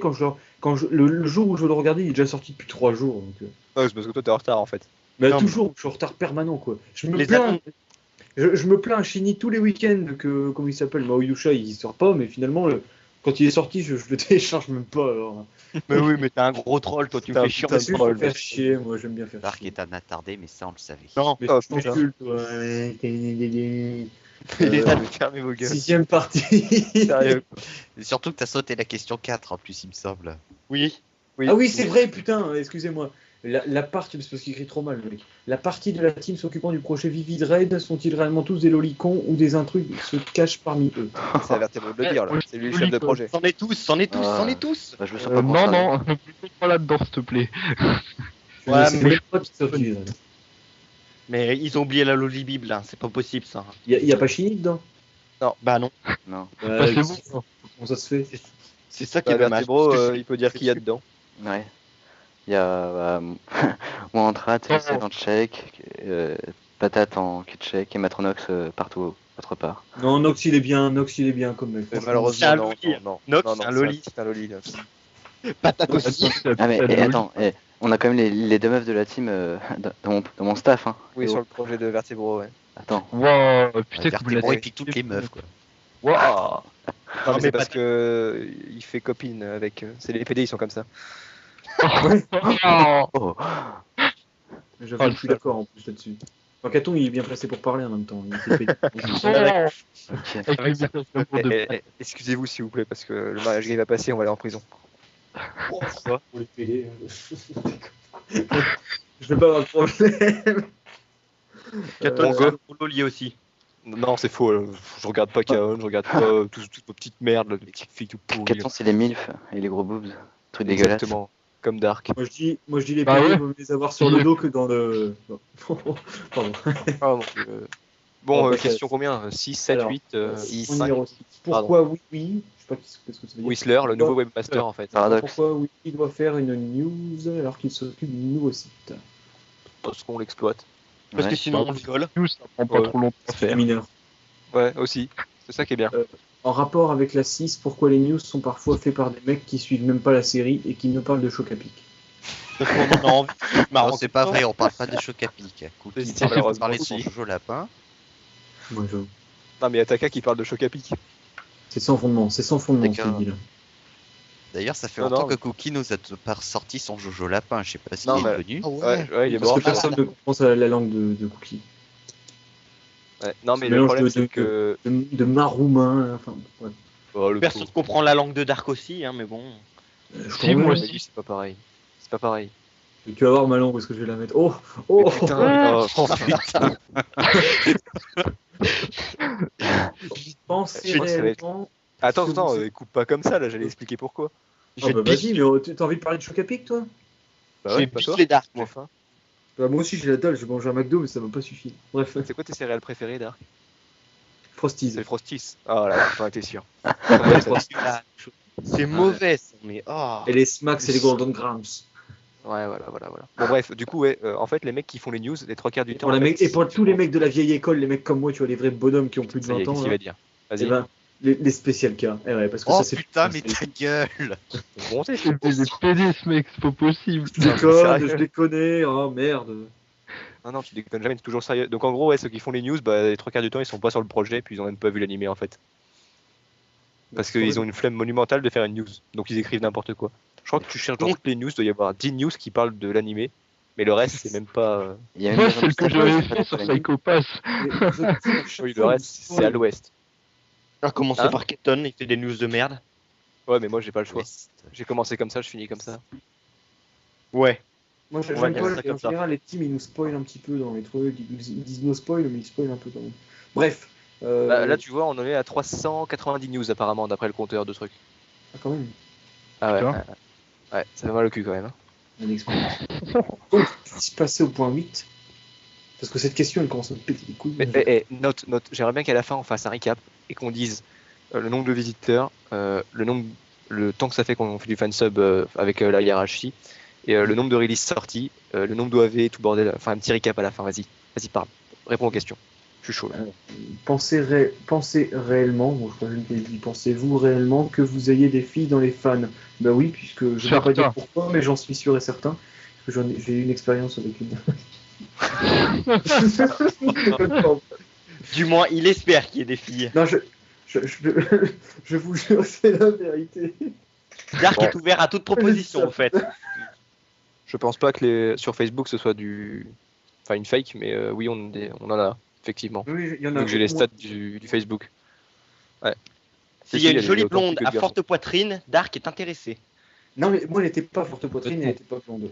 le jour où je veux le regarder, il est déjà sorti depuis 3 jours. Donc, Non, c'est parce que toi, t'es en retard en fait. mais Non, toujours, je suis en retard permanent quoi. Je me Les plains. Anons- Je me plains à Shinny tous les week-ends que, comment il s'appelle, Maoyusha, il sort pas, mais finalement, quand il est sorti, je le télécharge même pas. Alors. Mais oui, mais t'es un gros troll, toi, tu me Putain, fais chier. putain, Parce que je troll, me faire mec. chier, moi, j'aime bien faire Dark chier. est un attardé, mais ça, on le savait. Non, Mais Oh, je putain. t'encule, toi. Fermez vos gueules. 6e partie. Sérieux. Et surtout que t'as sauté la question 4 en plus, il me semble. oui. Oui. Ah oui, c'est vrai, putain, excusez-moi. La partie, c'est parce qu'il écrit trop mal, le mec. La partie de la team s'occupant du projet Vivid Raid sont-ils réellement tous des lolicons ou des intrus se cachent parmi eux? C'est à Vertébré de le dire là. C'est lui le chef de projet. C'en est tous, c'en est tous, Ah. c'en est tous. Bah, je me sens pas non, concerné. non, ne plutôt pas là-dedans, s'il te plaît. Ouais, C'est mais- même pas qui sauve Vivid Raid. Mais ils ont oublié la Loli Bible, hein, c'est pas possible ça. Y a pas Shinny dedans? Bah non, Non. Bah, c'est bon. Comment ça se fait? c'est ça qui est Bah, dommage. Vertébro, Parce que il peut dire qu'il y a dedans. Ouais. Il y a moi en trat, Cell en tchèque, Patate en tchèque et Matronox partout autre part. Non, Nox il est bien comme mec. Mais Franchement, malheureusement, c'est un non, loli. non, Nox, non, c'est un non, loli. C'est un loli. Nox. Patate aussi. Ah mais attends, on a quand même les deux meufs de la team dans mon staff. Hein. Oui, Et sur oh, le projet de Vertébro, ouais. Attends. Wow, putain, que vous Vertébré, l'avez- il pique toutes les meufs, quoi. Waouh. Non, mais mais c'est parce pas- que il fait copine avec. C'est les PD, ils sont comme ça. Oh. J'avoue, je suis d'accord en plus là-dessus. Enfin, Caton, il est bien placé pour parler en même temps. Il était pété. Ok. Avec Avec les métaphores de Excusez-vous s'il vous plaît, parce que le mariage gay va passer, on va aller en prison. Pour les PD. Je vais pas avoir de problème. Caton, Bon, c'est un boulot lié aussi. Non, c'est faux. Je regarde pas Kaon, je regarde pas toutes vos petites merdes, les petites filles tout pourries. Caton, c'est les milfs et les gros boobs. Truc dégueulasse. Exactement, comme Dark. Moi je dis les Bah PD, ouais. vaut mieux les avoir sur le dos que dans le. Non. Pardon. Ah, mon Dieu. Bon, Bon, bah, question combien 6, 7, alors, 8, six, Point 5. numéro 6. Pourquoi oui, je sais pas qu'est-ce que ça veut dire. Whistler, le nouveau Pourquoi- webmaster en fait. Paradoxe. Pourquoi oui, il doit faire une news alors qu'il s'occupe du nouveau site. Parce qu'on l'exploite. Parce que Ouais. sinon, on le viole. news, ça prend pas Ouais. trop longtemps à C'est faire. mineur. Ouais, aussi. C'est ça qui est bien. En rapport avec la 6, pourquoi les news sont parfois faits par des mecs qui suivent même pas la série et qui ne parlent de Choc à Pic. Parce qu'on en a envie. Marrant, Non, c'est pas vrai, on parle pas de choc à pic. Cookie C'est parle malheureusement parler de son aussi. Jojo Lapin. Moi, je... Non, mais Ataka qui parle de choc à pic. C'est sans fondement, ce D'accord. qu'il dit là. D'ailleurs, ça fait Non, longtemps non. que Cookie nous a pas sorti son Jojo Lapin. Je sais pas s'il Non, est mais- venu. Ouais, il est Parce mort. que personne ne comprend la langue de Cookie. Ouais. Non, mais Ce le mélange problème de- c'est que. De maroumain, enfin, ouais. Oh, le Personne pauvre. comprend la langue de Dark aussi, hein, mais bon. Je Si, moi t'en- aussi. Mais lui, c'est pas pareil. C'est pas pareil. Tu vas voir ma langue, où est-ce que je vais la mettre. Oh, Mais oh, putain, oh, putain. pensez Je crois que ça va être- réellement. Attends, que attends, vous- coupe pas comme ça là, j'allais expliquer pourquoi. Je Ah vais bah te vas-y, piquer- mais oh, t'as envie de parler de Choc à Pic, toi Bah je vais pas piquer toi. les Dark. Mais enfin. Bah, moi aussi j'ai la dalle, j'ai mangé un McDo, mais ça m'a pas suffi. Bref, C'est quoi tes céréales préférées, Dark? Frosties. C'est le Frosties. Ah là, j'en étais sûr. C'est mauvais, ça, mais oh. Et les Smacks et les Golden Grams. Ouais, voilà. Bon, bref, du coup, ouais, en fait, les mecs qui font les news, les 3 quarts du Et temps. pour, en fait, et pour tous les mecs de la vieille école, les mecs comme moi, tu vois, les vrais bonhommes qui ont plus de Ça y est, 20 ans, qu'est-ce qu'il là, va dire? eh Vas-y. ben, les spécial cas. Eh ouais, parce que Oh ça c'est putain, mais ta gueule! Bon, c'est C'est des PD, ce mec, c'est pas possible. Je déconne, sérieux. je déconne, oh merde. Non, tu déconnes jamais, t'es toujours sérieux. Donc en gros, ouais, ceux qui font les news, bah, les 3 quarts du temps, ils sont pas sur le projet, puis ils ont même pas vu l'animé en fait. Parce qu'ils ont une flemme monumentale de faire une news. Donc ils écrivent n'importe quoi. Je crois que tu cherches dans toutes les news, il doit y avoir 10 news qui parlent de l'animé, mais le reste, c'est même pas. Il y a même Moi, des celle que gens qui j'avais savent fait sur pas la Psycho Pass. Oui, le reste, c'est à l'ouest. On va commencer Hein par Keton, il fait des news de merde. Ouais, mais moi, j'ai pas le choix. Ouest. J'ai commencé comme ça, je finis comme ça. Ouais. Moi, On va j'aime dire pas, ça en comme ça. général, les teams, ils nous spoilent un petit peu dans les trucs. Ils disent no spoil, mais ils spoilent un peu quand même. Bref. Là, tu vois, on en est à 390 news apparemment, d'après le compteur de trucs. Ah, quand même, Ah ouais, Putain. ouais, ça fait mal au cul quand même. Hein. on expérience. Donc, si passer au point 8, parce que cette question, elle commence à me péter les couilles. Mais note, j'aimerais bien qu'à la fin on fasse un recap et qu'on dise le nombre de visiteurs, le temps que ça fait qu'on fait du fansub avec la hiérarchie, et le nombre de releases sorties, le nombre d'OAV, tout bordel, enfin un petit recap à la fin, vas-y, parle, réponds aux questions, je suis chaud là. Pensez réellement, bon, je crois que je l'ai dit, pensez-vous réellement que vous ayez des filles dans les fans? Bah oui, puisque je ne vais pas Certain. dire pourquoi, mais j'en suis sûr et certain. Parce que j'ai eu une expérience avec une. Du moins, il espère qu'il y ait des filles. Non, je vous jure, c'est la vérité. Dark est ouvert à toute proposition, en fait. Je pense pas que sur Facebook ce soit enfin une fake, mais oui on en a effectivement. Oui, il y en a. Donc j'ai les au stats moins. du Facebook. Ouais. S'il y a Si, une il y jolie autant de blonde filles que de à garçons. forte poitrine, Dark est intéressé. Non, mais moi, elle n'était pas forte poitrine, elle n'était pas blonde.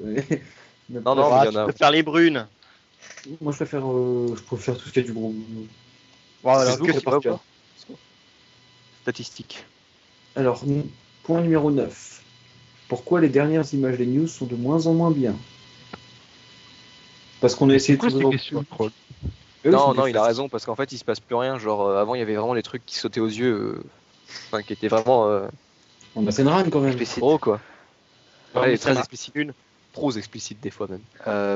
Non, mais Ah, il y en tu a. peux faire les brunes. Moi, je préfère tout ce qui est du gros. Voilà. Facebook, que c'est par pas cœur. Statistiques. Alors, point numéro 9. Pourquoi les dernières images des news sont de moins en moins bien? Parce qu'on a essayé C'est quoi de ces trouver. questions de troll? Oui, Non, c'est non, des il a faits. raison parce qu'en fait il se passe plus rien. Genre avant il y avait vraiment des trucs qui sautaient aux yeux, enfin qui étaient vraiment On a fait une run quand même. explicite. gros quoi. Non, Ouais, mais et ça très va. explicite, trop explicite des fois même.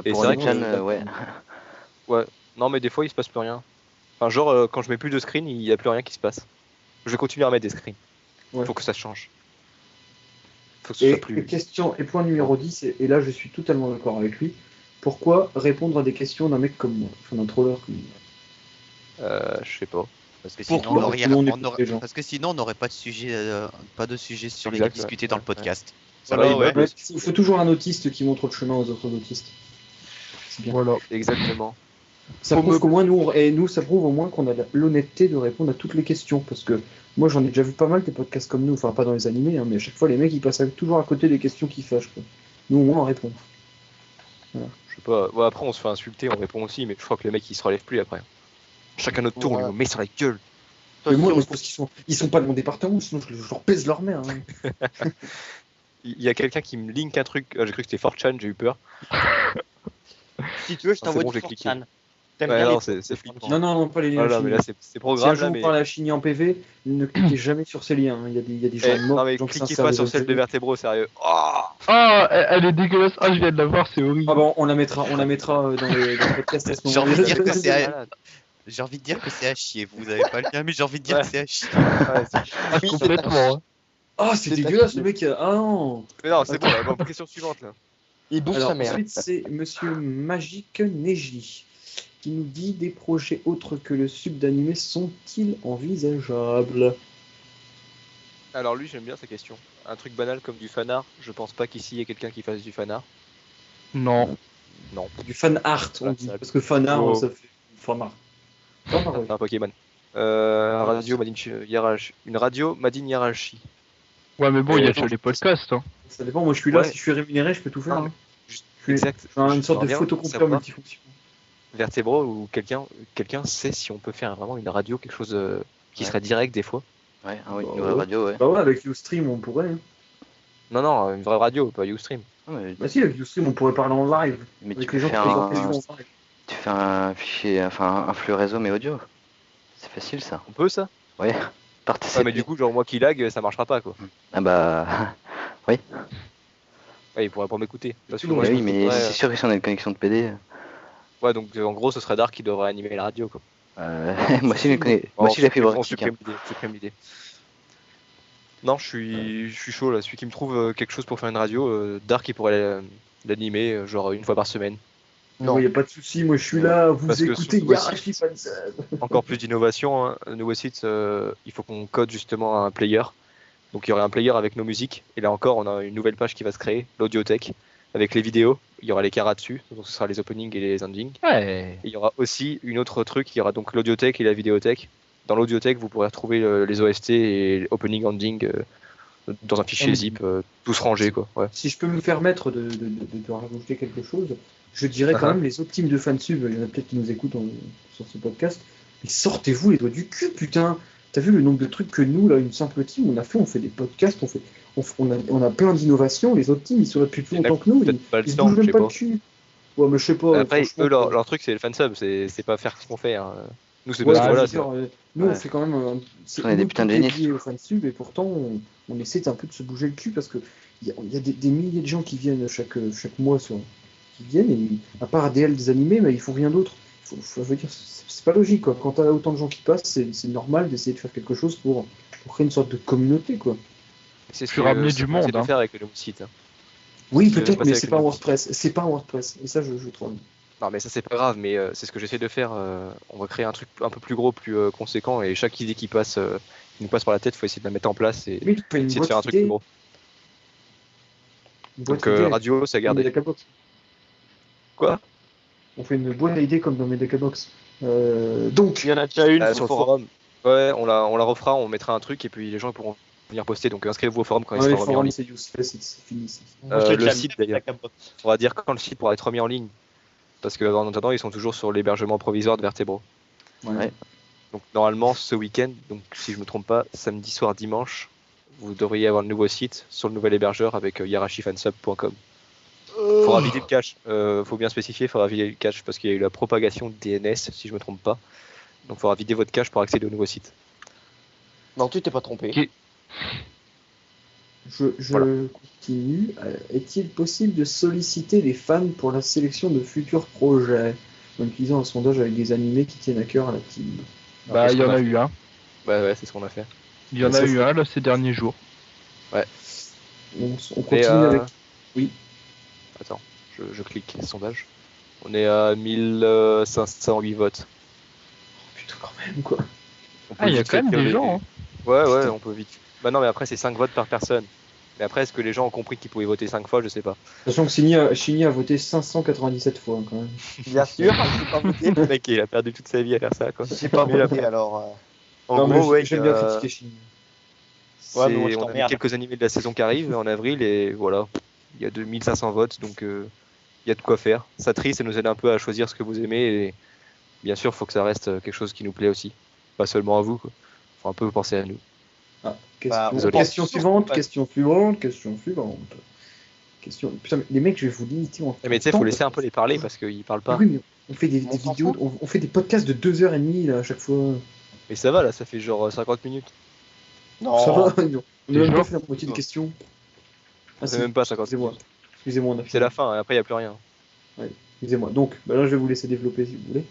Et Pour c'est les vrai fans, que- ouais. Ouais. Non mais des fois il se passe plus rien. Enfin genre quand je mets plus de screen, il y a plus rien qui se passe. Je vais continuer à mettre des screens. Ouais. Faut que ça change. Faut que ce Et soit plus. question, et point numéro 10, et là je suis totalement d'accord avec lui. Pourquoi répondre à des questions d'un mec comme moi, enfin d'un troller comme moi? Je sais pas. Parce que Pourquoi sinon, on aurait, Tout le monde on écoute aurait- les gens. parce que sinon, on n'aurait pas de sujet, sur Exact, lesquels discuter dans le ouais. podcast. Voilà, Ouais, ouais. Ouais, il faut toujours un autiste qui montre le chemin aux autres autistes. C'est bien. Voilà. Exactement. Ça Faut prouve me- qu'au moins nous, ça prouve au moins qu'on a l'honnêteté de répondre à toutes les questions. Parce que moi, j'en ai déjà vu pas mal des podcasts comme nous, enfin pas dans les animés, hein, mais à chaque fois, les mecs ils passent toujours à côté des questions qui fâchent, quoi. Nous, au moins, on répond. Je sais pas. Ouais, après, on se fait insulter, on répond aussi, mais je crois que les mecs ils se relèvent plus après. Chacun notre tour, on Ouais. lui met sur la gueule. Mais moi, Si on- c'est parce qu'ils sont pas de mon département, sinon je leur pèse leur mère. Hein. Il y a quelqu'un qui me link un truc. J'ai cru que c'était 4chan, j'ai eu peur. Si tu veux, je Ah, t'envoie c'est bon, du j'ai cliqué. Fortran. T'aimes Ouais, bien non, les c'est trucs de flippant. Fortran. Non, pas les liens. Voilà, mais là, c'est Si un programme. jour Là, vous mais... parlez à Chigny en PV, ne cliquez jamais sur ces liens. hein. Il y a des gens morts, non, mais des gens qui cliquez s'insèrent pas des sur celle de objets. Vertebro, sérieux. Oh Ah, elle est dégueulasse. Ah, je viens de la voir, c'est horrible. Ah bon, on la mettra dans le podcast à ce J'ai moment-là. envie de dire que c'est c'est malade. J'ai envie de dire que c'est à chier. Vous avez pas le lien, mais j'ai envie de dire Ouais. que c'est à chier. Ouais, c'est- Ah, complètement. Hein. Ah, c'est C'est dégueulasse pas- le mec. Ah non. Mais non, c'est bon, là, bon, question suivante là. Il bouffe Alors sa mère. ensuite, c'est Monsieur Magique Neji qui nous dit des projets autres que le sub d'animé sont-ils envisageables? Alors lui, j'aime bien sa question. Un truc banal comme du fanart, je pense pas qu'ici il y ait quelqu'un qui fasse du fanart. Non. Non, Du fan art, on Ouais, dit. ça- Parce que fan art, Oh. ça fait fan art. Fan art, ouais. c'est un Pokémon. Radio Madine Hiérarchie. Une radio Madine Hiérarchie. Ouais, mais bon, il y a attends, déjà les podcasts. Hein. Ça dépend, moi je suis là, Ouais. si je suis rémunéré, je peux tout faire. Ah, hein. Juste- Je suis Exact. je suis une sorte de J'aimerais bien photocopieur savoir, multifonction. Vertebro ou quelqu'un sait si on peut faire vraiment une radio, quelque chose qui Ouais. serait direct des fois. Ouais, ah oui, Bah, une vraie ouais. radio, ouais. Bah ouais, avec Ustream, on pourrait. hein. Non, une vraie radio, pas Ustream. Ah, mais, Bah si, avec Ustream, on pourrait parler en live. mais Avec tu les gens fais qui posent leurs un, questions en live. tu fais un fichier, enfin un flux réseau mais audio. C'est facile ça. On peut ça? Ouais. Ouais, Participer. mais du coup, genre moi qui lag, ça marchera pas quoi. Ah bah Ouais, il pourrait pas m'écouter. Parce que Oui, moi, je oui, me mais faudrait, c'est sûr que si on a une connexion de PD. Ouais, donc en gros, ce serait Dark qui devrait animer la radio quoi. Moi aussi, moi Bon, aussi la fibre on optique. hein. supprime l'idée. Non, je suis chaud là. Celui qui me trouve quelque chose pour faire une radio, Dark il pourrait l'animer genre une fois par semaine. Non. Il n'y a pas de souci, moi je suis là, vous Parce que écoutez sous- Yarashi Fansub. Encore plus d'innovation, hein. Nouveau site, il faut qu'on code justement un player. Donc il y aurait un player avec nos musiques. Et là encore, on a une nouvelle page qui va se créer, l'audiothèque, avec les vidéos. Il y aura les caras dessus, donc ce sera les openings et les endings. Ouais. Et il y aura aussi une autre truc, il y aura donc l'audiothèque et la vidéothèque. Dans l'audiothèque, vous pourrez retrouver les OST et opening, ending dans un fichier zip, tous rangés quoi. Ouais. Si je peux me permettre de rajouter quelque chose, je dirais quand Uh-huh. même les autres teams de fansub, il y en a peut-être qui nous écoutent sur ce podcast, mais sortez-vous les doigts du cul, putain! T'as vu le nombre de trucs que nous, là, une simple team, on fait des podcasts, on a plein d'innovations, les autres teams, ils sont là depuis plus Il y en a longtemps que nous, peut-être pas le ils se temps, bougent je même sais pas pas. le cul. Ouais, mais je sais pas. Après, franchement, eux, leur truc, c'est le fansub, c'est pas faire ce qu'on fait. Hein. Nous, c'est Ouais, parce que je voilà, veux c'est dire, nous, on Ouais. fait quand même. On est des nous, putains de tout est génies. lié au fansub et pourtant, on essaie un peu de se bouger le cul parce que il y a des milliers de gens qui viennent chaque mois qui viennent et à part ADL des animés, mais ils font rien d'autre. Je veux dire, c'est pas logique quoi. Quand t'as autant de gens qui passent, c'est normal d'essayer de faire quelque chose pour créer une sorte de communauté quoi. c'est ce Puis que ramener ce du qu'on monde, essaie de hein. faire avec le nouveau site. Hein. Oui, C'est peut-être, passé mais avec c'est le pas un nouveau WordPress. C'est pas un WordPress. Et ça, je trouve. Non, mais ça, c'est pas grave, mais c'est ce que j'essaie de faire. On va créer un truc un peu plus gros, plus conséquent, et chaque idée qui nous passe par la tête, faut essayer de la mettre en place et Oui, tu fais une essayer de faire un truc boîte plus gros. Une boîte Donc, idée, radio, ça comme gardé. Medakabox. Quoi? On fait une boîte à idées comme dans Medakabox. Donc, Il y en a déjà une Sur sur le forum. Ouais, on la refera, on mettra un truc, et puis les gens pourront venir poster. Donc, inscrivez-vous au forum quand il ouais, sera le remis en forum, ligne. c'est useless, c'est fini. Le site, d'ailleurs. On va dire quand le site pourra être remis en ligne. Parce qu'en attendant, ils sont toujours sur l'hébergement provisoire de Vertebro. Ouais. Donc normalement ce week-end, donc si je me trompe pas, samedi soir, dimanche, vous devriez avoir le nouveau site sur le nouvel hébergeur avec yarachifansub.com. Faudra vider le cache. Faut bien spécifier, faudra vider le cache parce qu'il y a eu la propagation de DNS si je me trompe pas. Donc faudra vider votre cache pour accéder au nouveau site. Non, tu t'es pas trompé. Ok. Je continue. Est-il possible de solliciter les fans pour la sélection de futurs projets en utilisant un sondage avec des animés qui tiennent à cœur à la team? Bah, il y en a eu un. Ouais, c'est ce qu'on a fait. Il y en Mais a ça, eu c'est- un là ces derniers jours. On Et, continue avec. Oui. Attends, je clique sondage. On est à 1508 votes. Putain, quand même, quoi. On peut Ah, il y a vite quand même faire des gens. Hein. Ouais, on peut vite. Bah non, mais après, c'est 5 votes par personne. Mais après, est-ce que les gens ont compris qu'ils pouvaient voter 5 fois? Je sais pas. Sachant que Chigny a voté 597 fois quand même. Bien sûr, j'ai pas voté. Le mec, il a perdu toute sa vie à faire ça, quoi. J'ai pas Mais voté alors. En Non, mais gros, ouais. j'aime bien critiquer Chigny. Ouais, mais moi, je on a t'emmerde. quelques animés de la saison qui arrivent en avril et voilà. Il y a 2500 votes, donc il y a de quoi faire. Ça trie, ça nous aide un peu à choisir ce que vous aimez et bien sûr, il faut que ça reste quelque chose qui nous plaît aussi. Pas seulement à vous, quoi. Faut un peu penser à nous. Ah, Bah, question, on pense question surtout suivante, pas- question suivante, question suivante. Putain, mais les mecs, je vais vous limiter en Mais tu sais, temps. faut laisser un peu les parler parce qu'ils parlent pas. Oui, mais on fait des On s'en vidéos, fout. on fait des podcasts de 2h30 là, à chaque fois. Mais ça va là, ça fait genre 50 minutes. Non. Ça va? On a même pas genre- fait la moitié de questions. Ah, C'est même pas 50 excusez-moi. minutes. Excusez-moi, on a C'est fini. la fin, et après il n'y a plus rien. Excusez-moi. Donc, bah là, je vais vous laisser développer si vous voulez.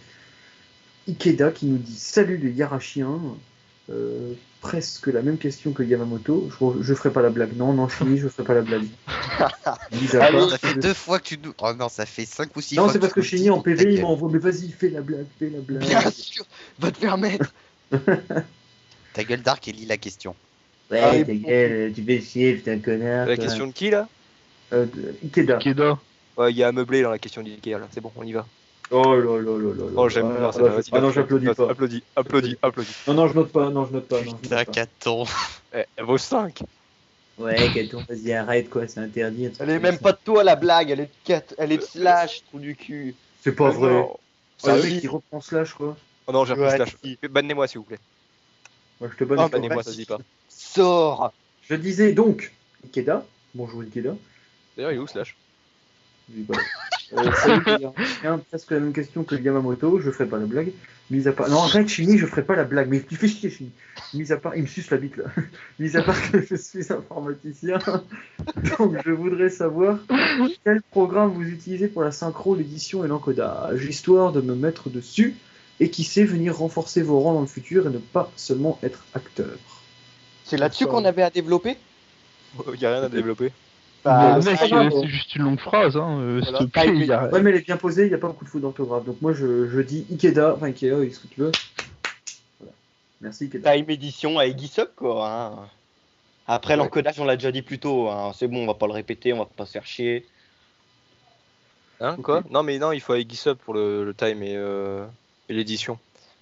Ikeda qui nous dit salut les Yarachiens. Presque la même question que Yamamoto. Je ferai pas la blague. Non, Chini, je ferai pas la blague. Mis à Allez, part Ça que fait je- 2 fois que tu nous. Oh non, ça fait 5 ou 6 Non, fois c'est parce que tu nous Chini dis, en PV, ta il gueule. m'envoie mais vas-y, fais la blague, fais la blague. Bien sûr, va te faire mettre. Ta gueule Dark et lis la question. Ouais, Allez, ta gueule, tu fais chier, putain, connard. La toi. question de qui là? Ikeda. Keda. Ouais, il y a ameubler dans la question d'Ikea là, c'est bon, on y va. Oh là là là là là. Oh, j'aime Ah, bien ah, ça. là, Vas-y, ah non, note, j'applaudis note, pas. Applaudis. Non, je note pas, non, je note pas. Non, je Putain, note pas. Caton. Elle vaut 5. Ouais, Caton, vas-y, arrête quoi, c'est interdit. Elle est même pas de toi la blague, elle est de Slash, trou du cul. C'est pas vrai. Non. Ah, le Sérieux? mec qui reprend Slash quoi. Oh non, j'ai repris Ouais, Slash. si. Bannez-moi s'il vous plaît. Moi, je te bonne. Ah, Bannez-moi, ça se dit pas. Sors. Je disais donc, Ikeda. Bonjour Ikeda. D'ailleurs, il est où Slash? Je dis pas. Salut, les gars. Tiens, presque la même question que Yamamoto, je ferai pas la blague. Mis à part. Non, arrête, Chini, je ferai pas la blague. Mais tu fais chier, Chini. Mis à part. Il me suce la bite là. Mis à part que je suis informaticien. Donc, je voudrais savoir quel programme vous utilisez pour la synchro, l'édition et l'encodage, histoire de me mettre dessus et qui sait venir renforcer vos rangs dans le futur et ne pas seulement être acteur. C'est là-dessus qu'on avait à développer. Il y a rien à développer. Bah, Le mec, c'est pas grave. c'est juste une longue phrase. Hein. S'il Voilà. te plaît, il y a... Ouais, mais elle est bien posée, il n'y a pas beaucoup de fautes d'orthographe. Donc, moi, je dis Ikeda, enfin Ikea, ce que tu veux. Voilà. Merci Ikeda. Time Edition à Egisub quoi. Hein. Après Ouais. l'encodage, on l'a déjà dit plus tôt. Hein. C'est bon, on va pas le répéter, on va pas se faire chier. Hein, Ok. quoi? Non, mais non, il faut avec GitHub pour le time et l'édition.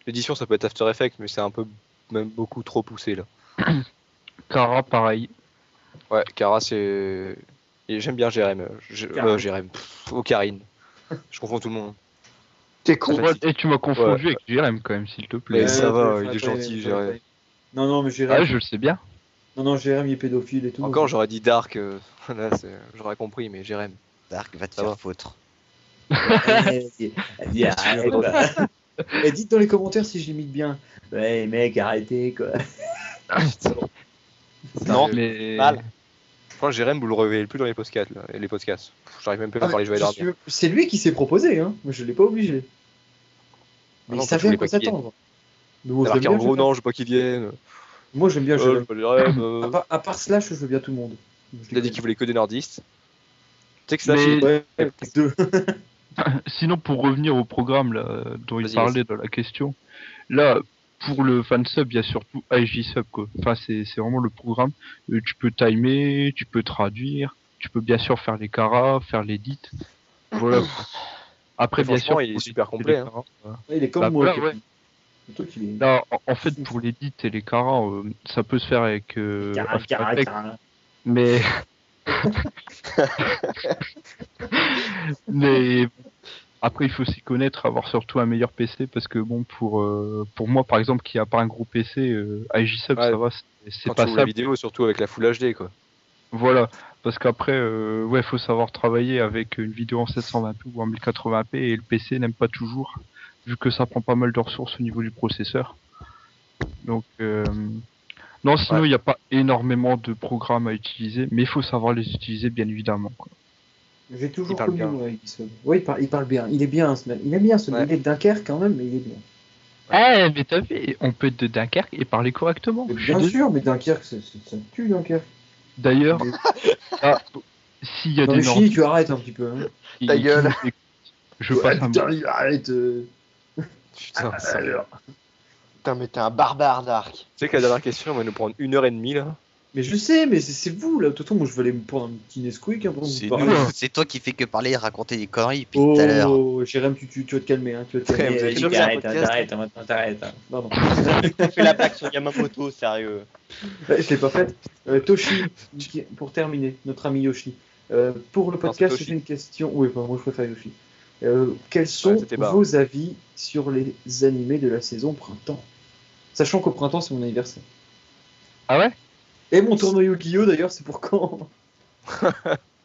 L'édition, ça peut être After Effects, mais c'est un peu, même beaucoup trop poussé là. Kara, pareil. Ouais, Kara, c'est. Et j'aime bien Jérém. Kara. Jérém. Ocarine. Je confonds tout le monde. T'es con. Ouais. Et tu m'as confondu Ouais. avec Jérém quand même, s'il te plaît. Mais ça va, ouais, il est ouais, gentil, ouais, Jérém. ouais. Non, mais Jérém. Ah, je le sais bien. Non, Jérém, il est pédophile et tout. Encore, j'aurais dit Dark. Là, j'aurais compris, mais Jérém. Dark va te Ça faire va. foutre. Et dites dans les commentaires si je l'imite bien. Ouais, mec, arrêtez quoi. Non, mais... mal. Franchement, Jérém, vous le réveillez plus dans les podcasts. Là, les podcasts. J'arrive même plus à parler, je vais dormir. C'est lui qui s'est proposé, hein. Moi, je l'ai pas obligé. Mais non, il toi, tu savait à voulais quoi pas qu'il s'attendre. Mais Il moi, a je l'aime marqué en bien, gros, Jérém. non, je veux pas qu'il vienne. Moi, j'aime bien Jérém. Je veux pas Jérém. À part Slash, je veux bien tout le monde. Il a dit qu'il voulait que des nordistes. Tu sais que Slash, Mais- il- Ouais, deux. Sinon, pour revenir au programme là, dont il Vas-y, parlait dans la question, là, pour le fansub, il y a surtout IJSub, quoi. Enfin, c'est vraiment le programme. Tu peux timer, tu peux traduire, tu peux bien sûr faire les caras, faire l'édit. Voilà. Après, Mais bien franchement, sûr, il est pour super l'édit et complet, les hein. caras, Il est comme Bah, moi. voilà, Kevin. ouais. Le truc, il est. Là, en fait, pour l'édit et les caras, ça peut se faire avec After Effects, mais mais après il faut s'y connaître, avoir surtout un meilleur PC parce que bon pour moi par exemple qui a pas un gros PC, IJSub Ouais. ça va, c'est Quand pas tu ouvres la ça. vidéo, surtout avec la Full HD, quoi. Voilà, parce qu'après ouais faut savoir travailler avec une vidéo en 720p ou en 1080p et le PC n'aime pas toujours vu que ça prend pas mal de ressources au niveau du processeur. Donc non, sinon il Ouais. n'y a pas énormément de programmes à utiliser, mais il faut savoir les utiliser bien évidemment, quoi. J'ai toujours Il parle connu bien. moi, Ixon. Oui, il parle bien. Il est bien ce mec. Il est bien ce mec. Ouais. Il est de Dunkerque quand même, mais il est bien. Eh, mais t'as vu, on peut être de Dunkerque et parler correctement. Mais Je suis bien désolé. sûr, mais Dunkerque, ça tue Dunkerque. D'ailleurs, Mais- là, s'il y a Non, des mais Chini, tu arrêtes un petit peu. Hein. Ta gueule. je passe un Putain, arrête. Putain, ça. Alors. Putain, mais t'es un barbare, Dark. Tu sais que la dernière question, elle va nous prendre 1h30 là. Mais je sais, mais c'est vous là. De toute façon, moi je vais aller me prendre un petit Nesquik pendant que C'est vous nous, parlez. c'est toi qui fais que parler et raconter des conneries depuis tout à l'heure. Oh, Jérém, tu vas te calmer, hein. Tu vas te calmer. Vous avez déjà fait un podcast T'arrêtes. Pardon. T'as fait la blague sur Yamamoto, sérieux. Ouais, je l'ai pas faite. Toshi, pour terminer, notre ami Yoshi. Pour le Non, c'est podcast, Toshi. j'ai une question. Oui, bah, moi je préfère Yoshi. Quels sont Ouais, c'était barre. vos avis sur les animés de la saison printemps? Sachant qu'au printemps, c'est mon anniversaire. Ah ouais? Et mon tournoi Yu-Gi-Oh! D'ailleurs, c'est pour quand?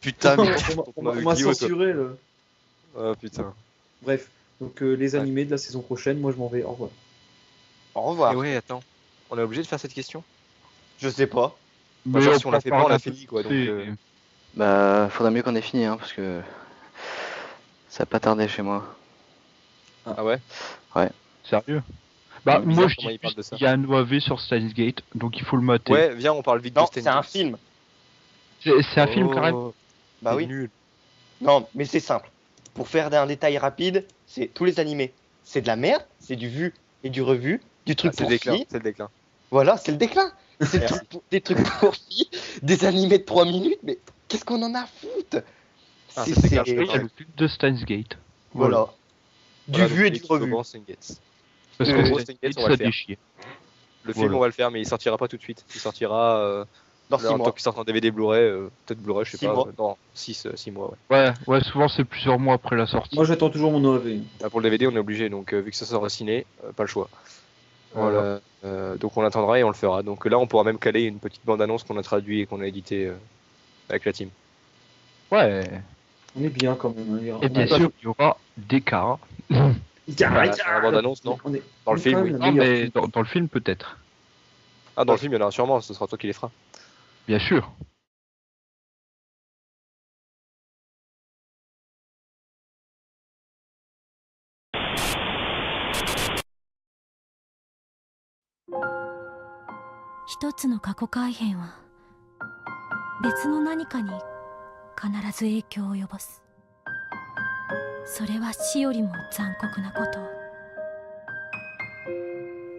Putain, mais On m'a Yu-Gi-Oh, censuré. Oh putain. Bref, donc les animés de la saison prochaine, moi je m'en vais. Au revoir. Au revoir. Et ouais, attends. On est obligé de faire cette question? Je sais pas. Bah, genre, si on la fait pas, on l'a fini, quoi, donc, Bah, faudra mieux qu'on ait fini, hein, parce que ça a pas tardé chez moi. Ah ouais? Sérieux? Bah, C'est moi bizarre je comment dis il parle de ça. il y a un OAV sur Steins Gate, donc il faut le mater. Ouais, viens, on parle vite Non, de Steins c'est un Gate. film. C'est un film Oh, carrément. Bah c'est oui. nul. Non, mais c'est simple. Pour faire un détail rapide, c'est tous les animés. C'est de la merde, c'est du vu et du revu, du truc Ah, c'est le pour déclin, filles. c'est le déclin. Voilà, c'est le déclin. C'est des trucs pour filles, des animés de 3 minutes, mais qu'est-ce qu'on en a à foutre? Ah, C'est- ça, c'est clair, c'est- je Oui, il y a le film de Steins Gate. Voilà. Du Voilà, vu donc, et du l'équipe au revu. grand Steins Gate. Parce En que gros, Steins Steins Gate, Gate, on va ça le faire. déchire. Le film, Voilà. on va le faire, mais il sortira pas tout de suite. Il sortira Dans 6 en mois. tant qu'il sort en DVD Blu-ray, peut-être Blu-ray, je sais 6 pas. mois. Non, 6 mois, ouais. Ouais, souvent c'est plusieurs mois après la sortie. Moi j'attends toujours mon OAV. Là, pour le DVD, on est obligé, donc vu que ça sort au ciné, pas le choix. Voilà. Donc on attendra et on le fera. Donc là, on pourra même caler une petite bande-annonce qu'on a traduit et qu'on a édité avec la team. Ouais. On est bien quand même. Hein. Et bien sûr, il y aura des cas. Bah, dans la bande-annonce, non? On est- Dans le on est film, quand oui. même la Non, meilleure mais team. dans le film peut-être. Ah, dans le film, il y en aura sûrement, ce sera toi qui les feras. Bien sûr.一つの過去改変は別の何かに必ず影響を及ぼす。それは死よりも残酷なこと。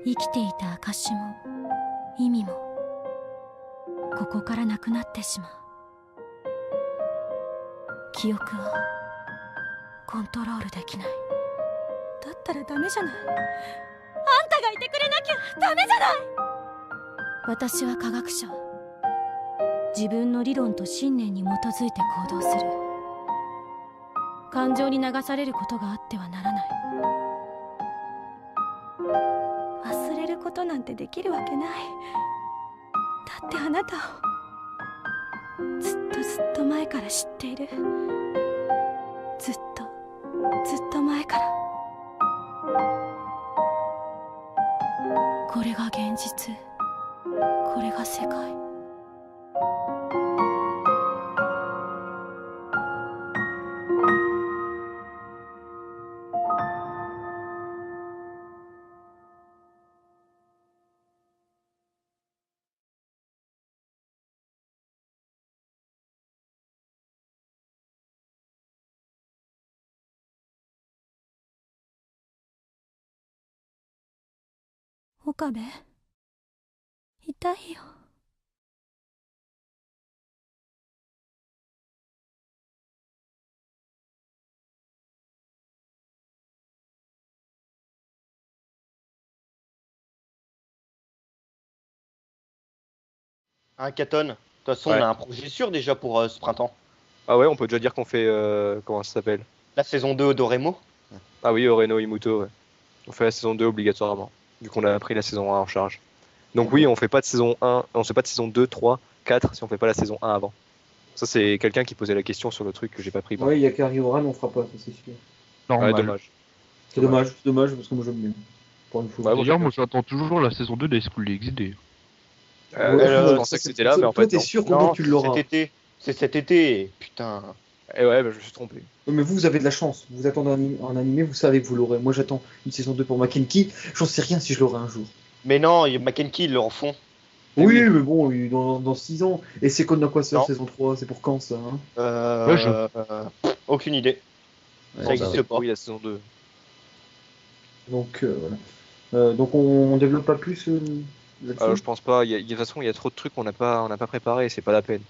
生きていた証も意味もここからなくなってしまう。記憶はコントロールできない。だったらダメじゃない。あんたがいてくれなきゃダメじゃない。私は科学者。自分の理論と信念に基づいて行動する。感情に流されることがあってはならない。忘れることなんてできるわけない。だってあなたをずっと前から知っている。ずっと前から。これが現実。これが世界。岡部、痛いよ。Hein, Katon? De toute façon, Ouais. on a un projet sûr déjà pour ce printemps. Ah ouais, on peut déjà dire qu'on fait. Comment ça s'appelle? La saison 2 d'Oremo. Ah oui, Oreno Imuto, ouais. On fait la saison 2 obligatoirement, vu qu'on a pris la saison 1 en charge. Donc oui, on fait pas de saison 1, on fait pas de saison 2, 3, 4 si on fait pas la saison 1 avant. Ça, c'est quelqu'un qui posait la question sur le truc que j'ai pas pris. Ouais, il y a Carioran, on fera pas, ça c'est sûr. Normal. Ouais, dommage. C'est dommage parce que moi j'aime bien. Pour une fois. Ouais, bon, D'ailleurs, moi j'attends toujours la saison 2 d'High School DxD. Ouais, Je ouais, pensais que ça, c'était là, mais en toi, fait, t'es non. sûr qu'au Non, moins tu l'auras. cet été. C'est cet été. Putain. Et ouais, bah, je me suis trompé. Mais vous avez de la chance. Vous attendez un animé, vous savez que vous l'aurez. Moi j'attends une saison 2 pour Mackenzie. J'en sais rien si je l'aurai un jour. Mais non, Mackenzie, ils le refont. Oui, mais bon, dans 6 ans. Et c'est Code Quasar Non. saison 3, c'est pour quand ça hein? Aucune idée. Ouais, Ça existe C'est pas. oui, la saison 2. Donc voilà. Donc on développe pas plus là-dessus. Je pense pas. De toute façon, il y a trop de trucs qu'on n'a pas préparé. C'est pas la peine.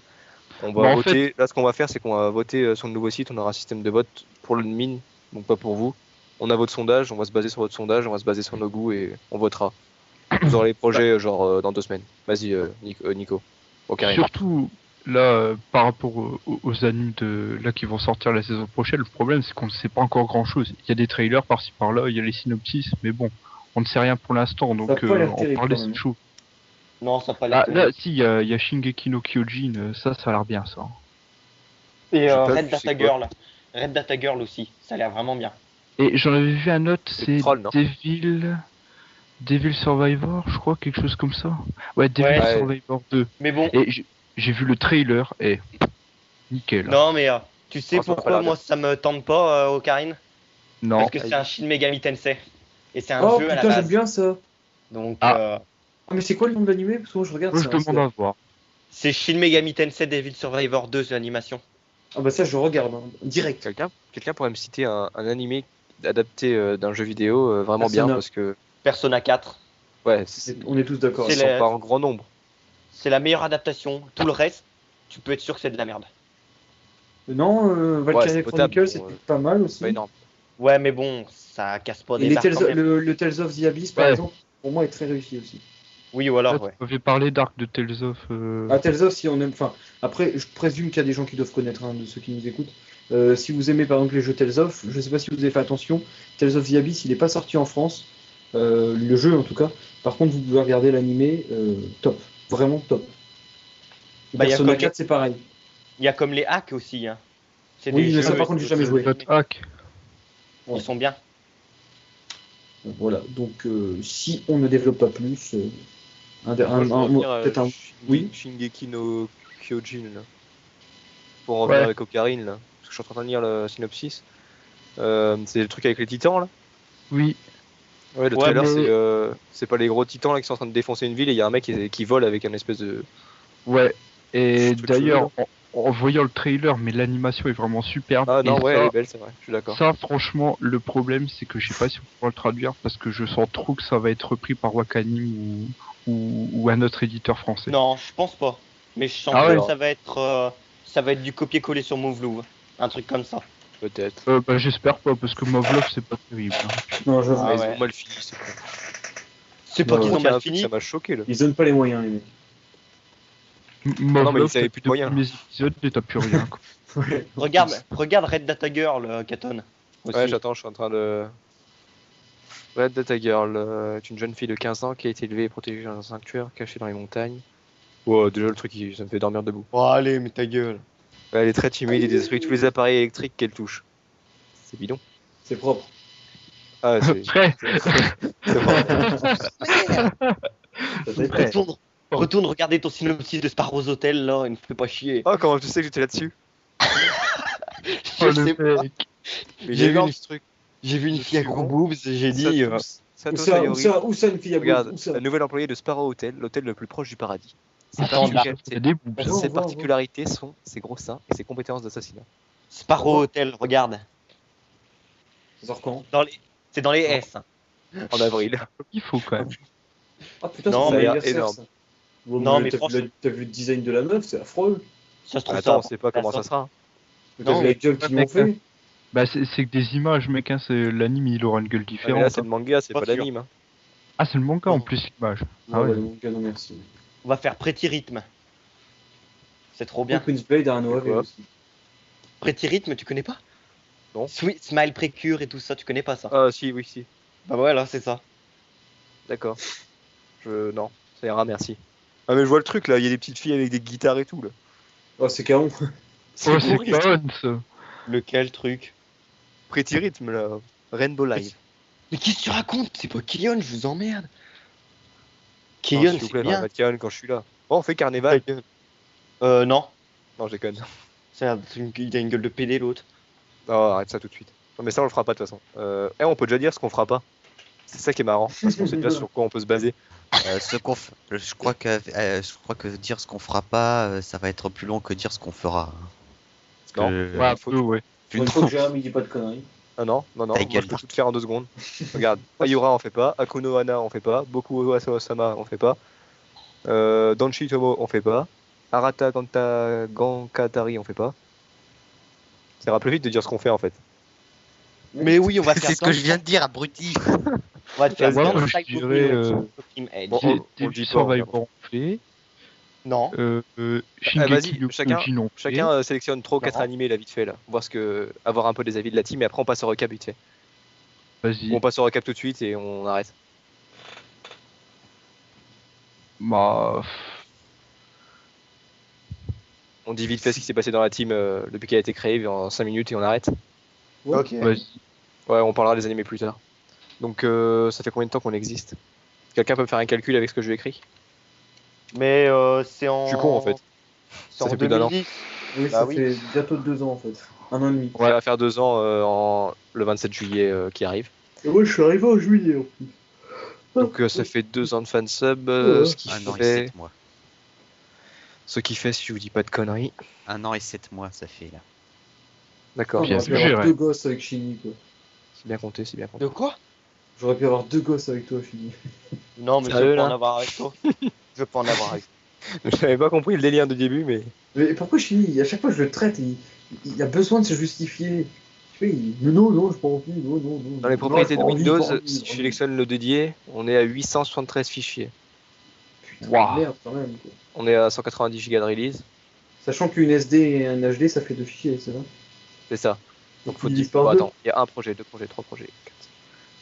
On Bah, va en voter. Là, ce qu'on va faire, c'est qu'on va voter sur le nouveau site. On aura un système de vote pour le mine, donc pas pour vous. On a votre sondage. On va se baser sur votre sondage. On va se baser sur nos goûts et on votera. Vous aurez les projets dans 2 semaines. Vas-y, Nico. Ok. Surtout, là, par rapport aux animes là qui vont sortir la saison prochaine, le problème c'est qu'on ne sait pas encore grand-chose. Il y a des trailers par-ci par-là, il y a les synopsis, mais bon, on ne sait rien pour l'instant, donc Ça a pas l'air en terrible, parler quand même. c'est chaud. Non, ça n'a pas Là, l'air. si, il y a Shingeki no Kyojin, ça a l'air bien, ça. Et J'ai pas Red vu, Data c'est quoi Girl. Red Data Girl aussi, ça a l'air vraiment bien. Et j'en avais vu un autre, C'est c'est Troll, non Devil Survivor, je crois, quelque chose comme ça. Ouais, Devil Ouais. Survivor 2. Mais bon, Et j'ai vu le trailer, et nickel. non mais tu sais Oh, ça a pas pourquoi l'air moi ça me tente pas, Ocarine? Non, Parce que c'est un Shin Megami Tensei. Et c'est un Oh jeu à la putain, j'aime base. bien ça. Donc Ah, mais c'est quoi le nom de l'animé? Parce que moi je regarde je ça. demande à voir. c'est Shin Megami Tensei Devil Survivor 2 l'animation. Ah bah ça je regarde, hein, direct. Quelqu'un pourrait me citer un animé adapté d'un jeu vidéo vraiment bien Persona. parce que Persona 4. ouais, On est tous d'accord. C'est ils sont la- pas en grand nombre. C'est la meilleure adaptation. Tout le reste, tu peux être sûr que c'est de la merde. Non, Valkyria c'est potable, Chronicles bon, c'était pas mal aussi. Pas énorme. Ouais mais bon, ça casse pas Et des les barres quand même. le Tales of the Abyss par Ouais. exemple, pour moi est très réussi aussi. Oui ou alors Là, ouais. tu m'avais parlé d'Arc de Tales of. Ah, Tales of, si on aime. Enfin, après, je présume qu'il y a des gens qui doivent connaître, de ceux qui nous écoutent. Si vous aimez par exemple les jeux Tales of, je sais pas si vous avez fait attention, Tales of the Abyss, il n'est pas sorti en France, le jeu en tout cas. Par contre, vous pouvez regarder l'animé, top, vraiment top. Bah, y a Persona comme 4, c'est pareil. Il y a comme les hacks aussi. Hein. C'est Oui, des mais jeux, ça, par contre, j'ai jamais joué. Dot Hack. Ouais. Ils sont bien. Voilà, donc si on ne développe pas plus, Moi, je veux revenir à peut-être un. Oui. Shingeki no Kyojin là. Pour en revenir Ouais. avec Ocarine là. Parce que je suis en train de lire le synopsis. C'est le truc avec les titans là. Oui. Ouais, le Ouais, trailer mais- c'est pas les gros titans là qui sont en train de défoncer une ville et il y a un mec qui vole avec un espèce de. Ouais. Et Truc d'ailleurs, en voyant le trailer, mais l'animation est vraiment superbe. Ah non, Et ouais, ça, elle est belle, c'est vrai, je suis d'accord. ça, franchement, le problème, c'est que je sais pas si on pourra le traduire parce que je sens trop que ça va être repris par Wakanim ou un autre éditeur français. Non, je pense pas. Mais je sens Ah que ouais. ça va être du copier-coller sur Moveloove. Un truc comme ça. Peut-être. Bah, j'espère pas parce que Mavlov c'est pas terrible. Hein. Non, j'avoue. Ah Mais ils ouais. ont mal fini, c'est con. C'est pas Ouais, qu'ils ouais. ont Il y a un mal truc, fini. ça m'a choqué là. Ils donnent pas les moyens, les mecs. Mavlov, ils avaient plus de moyens, Mes épisodes et t'as plus rien. Quoi. Ouais. Regarde Red Data Girl, Katon. aussi. Ouais, j'attends, je suis en train de. Red Data Girl est une jeune fille de 15 ans qui a été élevée et protégée dans un sanctuaire caché dans les montagnes. Wow, déjà le truc, ça me fait dormir debout. Oh, allez, mais ta gueule. Ouais, elle est très timide et détruit tous les appareils électriques qu'elle touche. C'est bidon. C'est propre. Ah, c'est Après, Ouais. Retourne regarder ton synopsis de Sparrow's Hotel là, il me fait pas chier. Oh, comment tu sais que j'étais là-dessus? Je oh, sais le pas. mec. Mais J'ai il est vu énorme une- ce truc. J'ai vu une Je fille à suis gros bon. boobs et j'ai dit. Où ça, une fille à Regarde, où ça la nouvelle employée de Sparrow Hotel, l'hôtel le plus proche du paradis. Ses Attends, Il y a particularités, des boobs. On ça. voit, ses on voit. particularités sont ses gros seins et ses compétences d'assassinat. Sparrow Hotel, regarde. Ça sort quand? C'est dans les S. hein. En avril. Il faut quand même. Ah putain, Non, c'est ça a l'air l'anniversaire, énorme. ça. Ouais, Non, mais t'as t'as vu le design de la meuf, c'est affreux. Ça se trouve Attends, on ça. sait pas comment ça sera. T'as Non, vu la gueule qu'ils m'ont mec, fait? Bah, c'est que des images, mec. Hein, l'anime, il aura une gueule Ah, mais différente. là, c'est hein. le manga, c'est Pas pas sûr. l'anime. Hein. Ah, c'est le manga en Non. plus, l'image. Ah Ah ouais. ouais, mon gars, non merci. On va faire Pretty Rhythm. C'est trop bien. Queen's Blade a un OAV quoi aussi. Pretty Rhythm, tu connais pas? Non. Sweet Smile Precure et tout ça, tu connais pas ça? Ah, si, oui, si. Bah voilà, c'est ça. D'accord. Non, ça ira, merci. Ah, mais je vois le truc là, il y a des petites filles avec des guitares et tout là. Oh, c'est caron. Oh, c'est horrible. canon, ça. Lequel truc? Pretty Rhythm là. Rainbow Live. Mais qu'est-ce que tu racontes? C'est pas Killian, je vous emmerde. Non, Killian, s'il vous c'est plaît, bien. Matt Callan, quand je suis là. Bon, on fait carnaval. Non. Non, je déconne. Il a une gueule de PD l'autre. Non, arrête ça tout de suite. Non, mais ça, on le fera pas de toute façon. On peut déjà dire ce qu'on fera pas. C'est ça qui est marrant, parce qu'on sait déjà sur quoi on peut se baser. Je crois que dire ce qu'on fera pas, ça va être plus long que dire ce qu'on fera. Parce Non. que- Ouais, un faut- peu, ouais. Une fois que Jérémy dit pas de conneries. Ah non, Ta moi je gueule, peux Dark. tout te faire en 2 secondes. Regarde, Ayura on fait pas, Akuno Hana on fait pas, Boku Osama on fait pas, Danshi Tomo on fait pas, Arata Gankatari on fait pas. Ça ira plus vite de dire ce qu'on fait en fait. Mais oui, on va faire C'est ce que je viens de dire, abruti. On va te faire Moi, Dance je Like dirais, Boku no Team Edge. Bon, J'ai on des le dit pas, Survivor on fait. Non. Shingeki vas-y, no Kyojin on fait. Chacun sélectionne 3 ou 4 Non. animés là vite fait là. Voir avoir un peu des avis de la team et après on passe au recap vite fait. Ou Vas-y. on passe au recap tout de suite et on arrête. Bah, On dit vite fait ce qui s'est passé dans la team depuis qu'elle a été créée en 5 minutes et on arrête. Ok. vas-y. Ouais, on parlera des animés plus tard. Donc ça fait combien de temps qu'on existe? Quelqu'un peut me faire un calcul avec ce que je lui ai écrit? Mais c'est en. Je suis con en fait. C'est Ça en fait plus d'un an. 2010. Oui, Bah ça oui. fait bientôt 2 ans en fait. 1 an et demi. Ça va faire 2 ans le 27 juillet qui arrive. Et moi, je suis arrivé en juillet en plus. Donc ça fait 2 ans de fansub, Ouais. ce qui 1 an et fait... 7 mois. Ce qui fait, si je vous dis pas de conneries. 1 an et 7 mois, ça fait là. D'accord, Bien J'aurais pu sûr, avoir ouais. 2 gosses avec Chini, quoi. c'est bien compté, c'est bien compté. De quoi? J'aurais pu avoir 2 gosses avec toi, Chini. Non, mais je Sérieux, veux pas là en avoir avec toi. Je veux pas en avoir avec toi. Je n'avais pas compris le délire du début, mais... Mais pourquoi Chini? À chaque fois que je le traite, il a besoin de se justifier. Tu sais, mais non, je pas envie, non. Dans les propriétés de Non, j'ai pas envie, Windows, pas envie, si pas je envie. sélectionne le dédié, on est à 873 fichiers. Putain, Waouh. merde quand même, quoi. On est à 190 Go de release, Sachant qu'une SD et un HD, ça fait 2 fichiers, c'est ça? c'est ça. Donc faut Divise dire... par Bon, 2. attends, il y a 1 projet, 2 projets, 3 projets,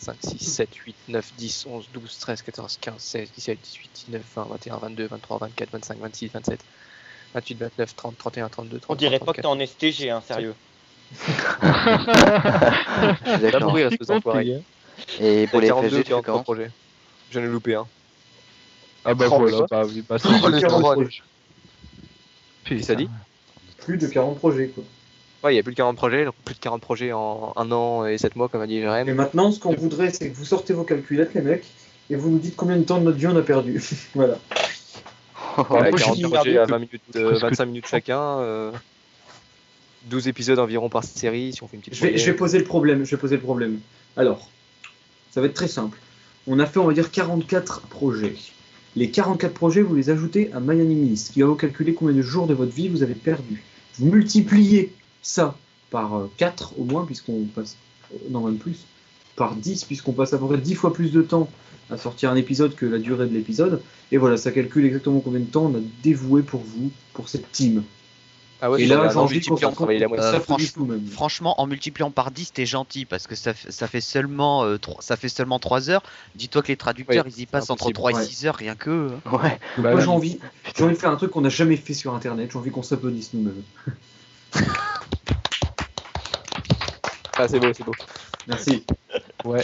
4, 5, 6, 7, 8, 9, 10, 11, 12, 13, 14, 15, 16, 17, 18, 19, 20, 21, 22, 23, 24, 25, 26, 27, 28, 29, 30, 31, 32, 33, On dirait pas que 34. t'es en STG, hein, sérieux. Je suis Va d'accord. mourir, espèce d'enfoiré. Et pour Il y a les 42 FSG, tu fais 43 quand? projets. J'en ai loupé un. Ah bah Oh, voilà, quoi bah oui, bah c'est Oh, le troll. troll. Qui ça dit? Plus de 40 projets, quoi. Ouais, il y a plus de 40 projets, donc plus de 40 projets en 1 an et 7 mois, comme a dit Et Jérém. maintenant, ce qu'on voudrait, c'est que vous sortez vos calculettes, les mecs, et vous nous dites combien de temps de notre vie on a perdu. Voilà. Ouais, moi, 40 j'ai projets à 20 minutes, Presque 25 minutes chacun. 12 épisodes environ par série, si on fait une petite Je vais moyenne. poser le problème. Alors, ça va être très simple. On a fait, on va dire, 44 projets. Les 44 projets, vous les ajoutez à MyAnimeList, ce qui va vous calculer combien de jours de votre vie vous avez perdu. Vous multipliez ça par 4 au moins, puisqu'on passe, non même plus, par 10, puisqu'on passe à peu près 10 fois plus de temps à sortir un épisode que la durée de l'épisode. Et voilà, ça calcule exactement combien de temps on a dévoué pour vous, pour cette team. Ah ouais, Et c'est là, vrai, j'ai en envie multipliant, qu'on travailler la moitié. ça franchement- du tout même. Franchement, en multipliant par 10, t'es gentil parce que ça fait seulement 3 heures. Dis-toi que les traducteurs, Oui, ils y passent entre impossible. 3 et Ouais. 6 heures, rien que. Ouais. Bah, Moi, oui. j'ai envie de faire un truc qu'on n'a jamais fait sur Internet. J'ai envie qu'on s'applaudisse nous-mêmes. Ah, c'est beau, c'est beau. Merci. Ouais.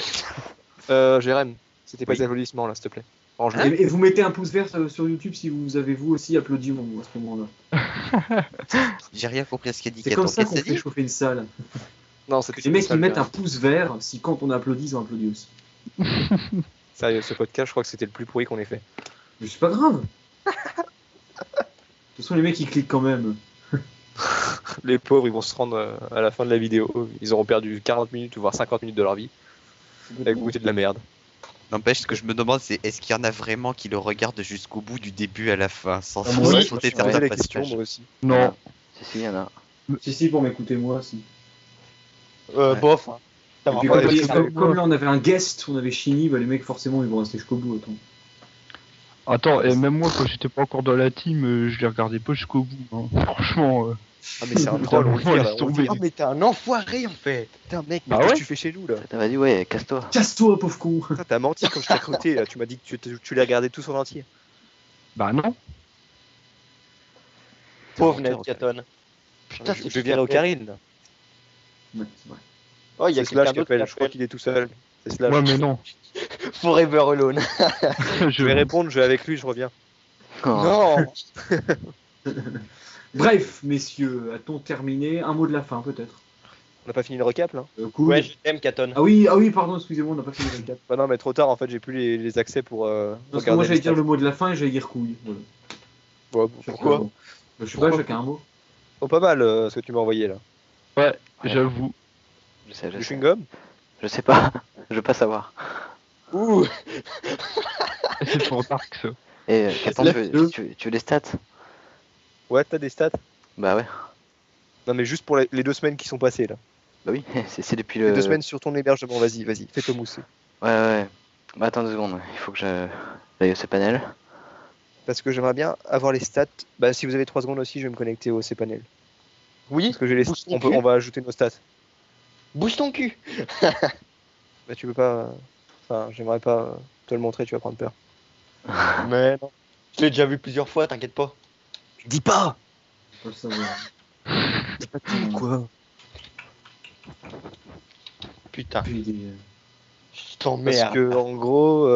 Jérém, c'était pas Oui. des applaudissements là, s'il te plaît. Range-le. Et vous mettez un pouce vert sur YouTube si vous avez vous aussi applaudi à ce moment-là. J'ai rien compris à ce qu'a dit C'est Katon. comme ça Qu'est-ce qu'on que t'as fait dit chauffer une salle. Non, c'était Les mecs ça, ils mettent un Jérém. pouce vert si quand on applaudit ils ont applaudi aussi. Sérieux, ce podcast, je crois que c'était le plus pourri qu'on ait fait. Mais c'est pas grave. De toute façon les mecs ils cliquent quand même. Les pauvres, ils vont se rendre à la fin de la vidéo. Ils auront perdu 40 minutes, voire 50 minutes de leur vie. À écouter de la merde. N'empêche, ce que je me demande, c'est est-ce qu'il y en a vraiment qui le regardent jusqu'au bout, du début à la fin, sans Ah, moi, sans oui, sauter Je me posais certains la question, passages. moi aussi. Non. Si, il y en a. Si pour m'écouter moi si. Ouais. Bof. Hein. Ça Et va puis pas ouais, comme, être parce ça. que- comme là on avait un guest, on avait Shini, bah, les mecs forcément ils vont rester jusqu'au bout. Attends, et même moi, quand j'étais pas encore dans la team, je les regardais pas jusqu'au bout. Hein. Franchement, Ah, mais c'est un troll, on le dit, Laisse là, on le tomber. dit. Oh, mais t'es un enfoiré en fait. Putain, mec, Bah mais qu'est-ce ouais. que tu fais chez nous là? Ça m'a dit, ouais, casse-toi. Casse-toi pauvre con. Putain, t'as menti quand je t'ai recruté là. Tu m'as dit que tu les regardais tous en entier. bah non. Pauvre Putain, Ned Caton. Putain, je vais virer au Karine. Là. Ouais, c'est vrai. Oh, il y a C'est Slash quelqu'un qui d'autre qui appelle. Je crois appelle. qu'il est tout seul. C'est Slash. Ouais, mais non. Forever Alone. Je vais répondre, je vais avec lui, je reviens. Oh. Non. Bref, messieurs, a-t-on terminé? Un mot de la fin peut-être. On n'a pas fini le recap là? Cool. Ouais, je t'aime, Caton. Ah oui, pardon, excusez-moi, on n'a pas fini le recap. Bah non, mais trop tard en fait, j'ai plus les accès pour Parce que regarder moi les j'allais dire stats. le mot de la fin et j'allais dire couille. Voilà. Ouais, pourquoi? Bah, je sais pas, chacun un mot. Oh, pas mal ce que tu m'as envoyé là. Ouais, j'avoue. Je Du sais. chewing-gum? Je sais pas. Je veux pas savoir. Ouh. C'est trop dark ça. Et Catan, Le- tu veux des stats? Ouais, t'as des stats? Bah ouais. Non, mais juste pour les 2 semaines qui sont passées là. Bah oui, c'est depuis Les le. 2 semaines sur ton hébergement, vas-y, fais-toi mousser. Ouais. Bah attends 2 secondes, il faut que j'aille au cPanel. Parce que j'aimerais bien avoir les stats. Bah, si vous avez 3 secondes aussi, je vais me connecter au cPanel. Oui, Parce que j'ai les... bouge ton on cul. va ajouter nos stats. Bouge ton cul. Bah, tu peux pas. Enfin, j'aimerais pas te le montrer, tu vas prendre peur. Mais non. Je l'ai déjà vu plusieurs fois, t'inquiète pas. Dis pas! Faut le savoir. Dis pas tout, quoi. Putain, Puis des- je Parce t'emmerde. que, en gros,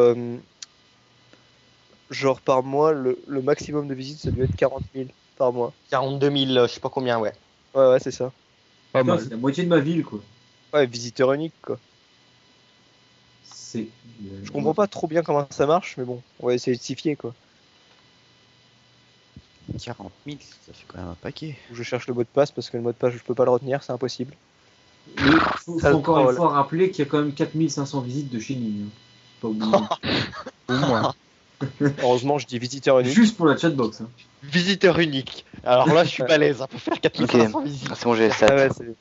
genre par mois, le maximum de visites, ça doit être 40 000 par mois. 42 000, je sais pas combien, ouais. Ouais, c'est ça. Pas Putain, mal. c'est la moitié de ma ville, quoi. Ouais, visiteur unique, quoi. C'est. Je comprends pas trop bien comment ça marche, mais bon, on va essayer de s'y fier, quoi. 40 000, ça fait quand même un paquet. Faut que je cherche le mot de passe parce que le mot de passe, je peux pas le retenir, c'est impossible. Mais faut Ça encore troll. une fois rappeler qu'il y a quand même 4500 visites de chez nous. Hein. Pas oublier. Au moins. Heureusement, je dis visiteur unique. Juste pour la chatbox. Hein. Visiteur unique. Alors là, je suis balèze, hein, pour faire 4500 visites. C'est bon, j'ai les Ah stats. ouais, c'est-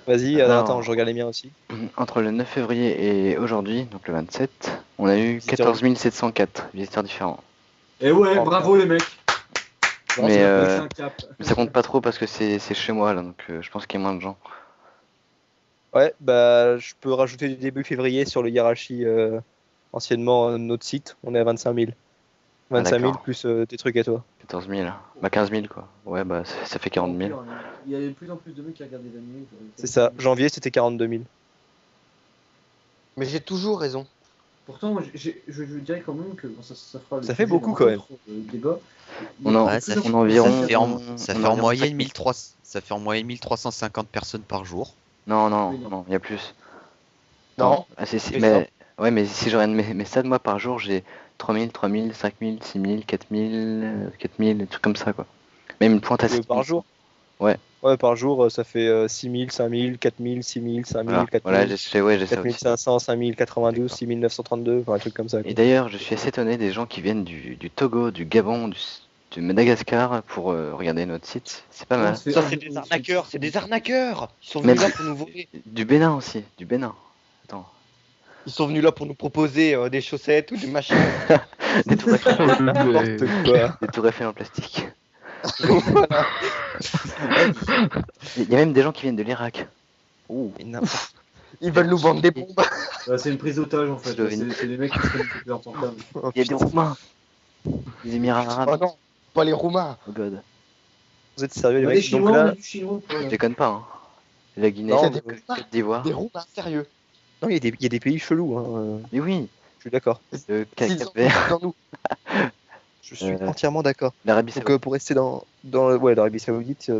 Vas-y, Alors- attends, je regarde les miens aussi. Entre le 9 février et aujourd'hui, donc le 27, on a eu Visiteurs. 14 704 visiteurs différents. Et ouais, Oh, bravo les mecs. Mais, c'est euh, un cap. Mais ça compte pas trop parce que c'est chez moi là, donc je pense qu'il y a moins de gens. Ouais, bah, je peux rajouter du début février sur le hiérarchie anciennement notre site. On est à 25 000. 25 000 d'accord. plus tes trucs à toi. 14 000. Bah 15 000 quoi. Ouais, bah ça fait 40 000. Il y a de plus en plus de mecs qui regardent des animés. C'est ça. Janvier, c'était 42 000. Mais j'ai toujours raison. Pourtant, moi, je dirais quand même que bon, ça fera. le Ça fait sujet beaucoup, d'un quand même. autre, débat. On en- Ouais, De plus ça en on a plus, environ- Ça on fait a en environ moyenne 5 000. 1300, ça fait en moyenne 1350 personnes par jour. Non, Oui, non. il y a plus. Non. Ah, si, C'est mais, ouais, mais si je regarde mes stats, moi par jour, j'ai 3 000, 3 000, 5 000, 6 000, 4 000, 4 000, des trucs comme ça quoi. Même une pointe à 6 Par jour. Ouais. Ouais, par jour, ça fait 6 000, 5 000, 4 000, 6 000, 5 000, Voilà, 4 000, voilà j'ai ça aussi. 4 500, 5 092, 6 932, enfin un truc comme ça. quoi. Et d'ailleurs, je suis assez étonné des gens qui viennent du Togo, du Gabon, du Madagascar pour regarder notre site. C'est pas mal. Ça, c'est des arnaqueurs, c'est des arnaqueurs. Ils sont Même- venus là pour nous voler. Du Bénin aussi, du Bénin. Attends. Ils sont venus là pour nous proposer des chaussettes ou des machins. Des tours Eiffel, N'importe quoi. des tours Eiffel en plastique. Il y a même des gens qui viennent de l'Irak. Ouh. Mais n'importe- Ils veulent nous vendre des bombes. C'est une prise d'otage en fait. Slovénie. C'est des mecs qui se connectent leur portable. Oh, Il y a des Roumains. Des Émirats Oh Arabes. non, pas les Roumains. Oh god. Vous êtes sérieux, les Les mecs? Chinois, Donc on a là, du chinois. Je déconne pas. Hein. La Guinée, Non, la des Côte Roumains. d'Ivoire. Des Roumains, sérieux. non, il y a des pays chelous. Hein. Mais oui, Je suis d'accord. le S'ils ont Cap-Vert, dans nous. Je suis Euh, entièrement d'accord. l'Arabie Donc Saoudite, pour rester dans ouais, l'Arabie Saoudite,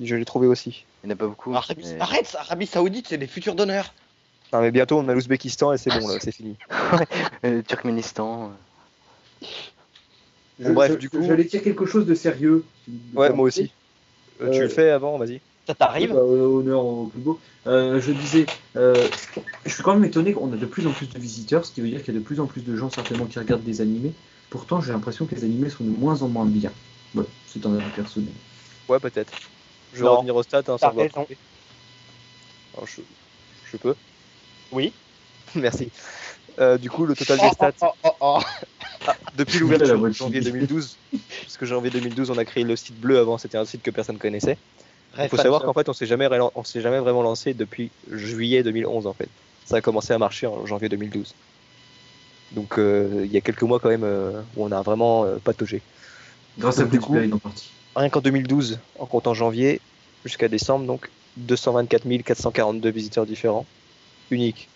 je l'ai trouvé aussi. il n'y en a pas beaucoup. mais- Arrête, Arabie Saoudite, c'est des futurs donneurs. Non, mais bientôt on a l'Ouzbékistan et c'est bon là, c'est fini. Turkménistan. Bon, bref, du coup, J'allais dire quelque chose de sérieux. ouais, moi aussi. Tu le fais avant, vas-y. Ça t'arrive? Honneur au plus beau. Je disais, je suis quand même étonné qu'on a de plus en plus de visiteurs, ce qui veut dire qu'il y a de plus en plus de gens certainement qui regardent des animés. Pourtant, j'ai l'impression que les animés sont de moins en moins bien. Voilà, c'est un avis personnel. Ouais, peut-être. Je vais Non. revenir au stade, hein, T'as sans vouloir raison. couper. Alors, je peux. Oui. Merci. Du coup, le total des stats depuis La l'ouverture voix de de janvier Chibi. 2012, parce que janvier 2012, on a créé le site bleu avant, c'était un site que personne connaissait. Il Reste faut fan savoir shop. qu'en fait, on s'est jamais vraiment lancé depuis juillet 2011 en fait. Ça a commencé à marcher en janvier 2012. Donc il y a quelques mois quand même où on a vraiment pataugé. Grâce à Donc, du Blitz coup- Play en partie. Rien qu'en 2012, en comptant janvier jusqu'à décembre, donc 224 442 visiteurs différents, uniques.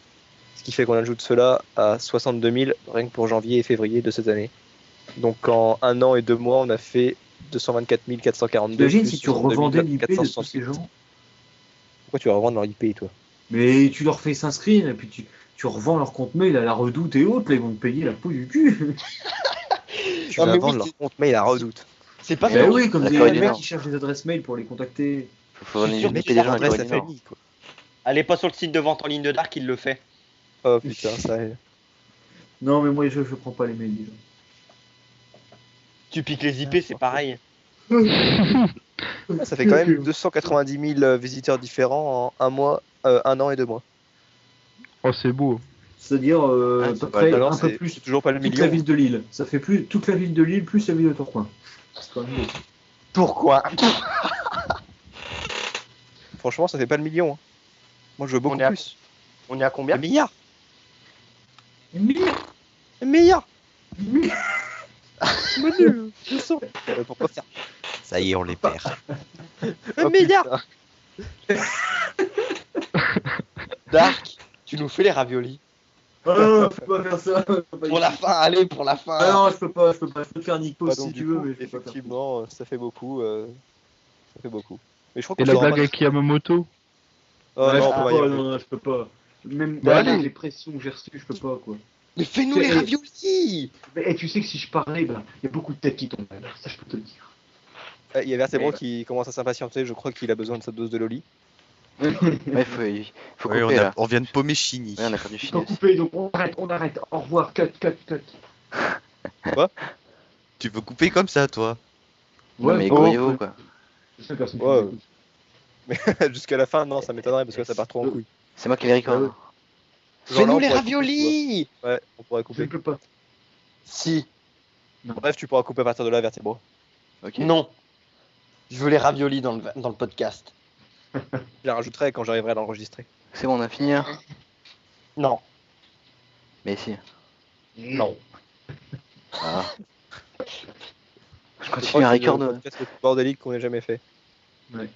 Ce qui fait qu'on ajoute cela à 62 000 rien que pour janvier et février de cette année. Donc en 1 an et 2 mois, on a fait 224 442. Imagine plus si tu 62 revendais l'IP de tous 468. ces gens. Pourquoi tu vas revendre leur IP, toi? Mais tu leur fais s'inscrire et puis tu revends leur compte mail à la Redoute et autres, là, ils vont te payer la peau du cul. Tu Ah, vas mais vendre oui, leur c'est- compte mail à Redoute. C'est pas Ben fait. oui, comme La des Corée du mecs Nord. qui cherchent des adresses mail pour les contacter. Faut Je suis donner sûr une que IP tu des gens à la Adresse Corée la du Nord. famille, quoi. Allez pas sur le site de vente en ligne de Dark, il le fait. Oh putain, ça. Non, mais moi, je prends pas les mails déjà. Tu piques les IP, c'est pareil. Ça fait quand même 290 000 visiteurs différents en un mois, 1 an et 2 mois. Oh, c'est beau. C'est-à-dire à peu près Alors, un peu c'est plus toujours pas le toute million. la ville de Lille. Ça fait plus toute la ville de Lille plus la ville de Tourcoing. C'est quand même beau. Pourquoi? Franchement, ça fait pas le million. Hein. Moi, je veux beaucoup On est à- plus. On est à combien? Un milliard. Mais- Un milliard. mais- Manu, 200. Pourquoi faire Ça y est, on les perd. un milliard? Dark, tu nous fais les raviolis. Ah non, je peux pas faire ça. Pour la fin, allez, pour la fin. Ah non, je peux pas. Je peux te faire Nico Bah, si donc, tu du veux, coup, mais je peux pas faire. effectivement, ça fait beaucoup. Ça fait beaucoup. Mais je crois Et qu'on la saura blague pas- avec Yamamoto? Oh, Ouais, non, je on peux va y pas, arriver. non, je peux pas. Même Bah, avec allez. les pressions que j'ai reçues, je peux pas quoi. Mais fais-nous C'est- les raviolis. Mais tu sais que si je parlais, bah, il y a beaucoup de têtes qui tombent. Ça, je peux te le dire. Il y a Vertebro Mais- qui commence à s'impatienter. Je crois qu'il a besoin de sa dose de loli. Ouais, faut Oui, couper là. on vient de paumer Chini. Ouais, on a perdu Il faut Chine. couper, donc on arrête. Au revoir, cut. Tu veux couper comme ça, toi? Non, mais oh, grouillez-vous quoi. Je sais, personne qui Ouais. m'écoute. Mais jusqu'à la fin, non, ça m'étonnerait parce que ça part trop en couille. C'est moi qui les record. Ouais. hein. Genre là, Fais-nous on les pourrait raviolis. Ouais, on pourrait Je couper. ne peux pas. Si. Bref, tu pourras couper à partir de là, Vertebro. Ok. Non. Je veux les raviolis dans le podcast. Je les rajouterai quand j'arriverai à l'enregistrer. C'est bon, on a fini hein. Non. Mais si. Non. Ah. Je Je continue crois à que c'est record. le podcast le plus bordélique qu'on ait jamais fait.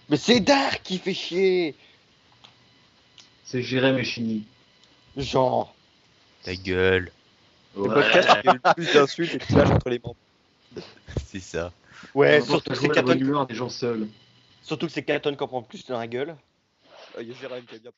Mais c'est Dark qui fait chier. C'est Jérém et Chini. Genre. Ta gueule. Le podcast qui a eu le plus d'insultes et de clash entre les membres. C'est ça. Ouais, On surtout que c'est la bonne Katon. humeur des gens seuls. Surtout que c'est Katon qui en prend plus dans la gueule. Il y a Jérém qui a bien pris.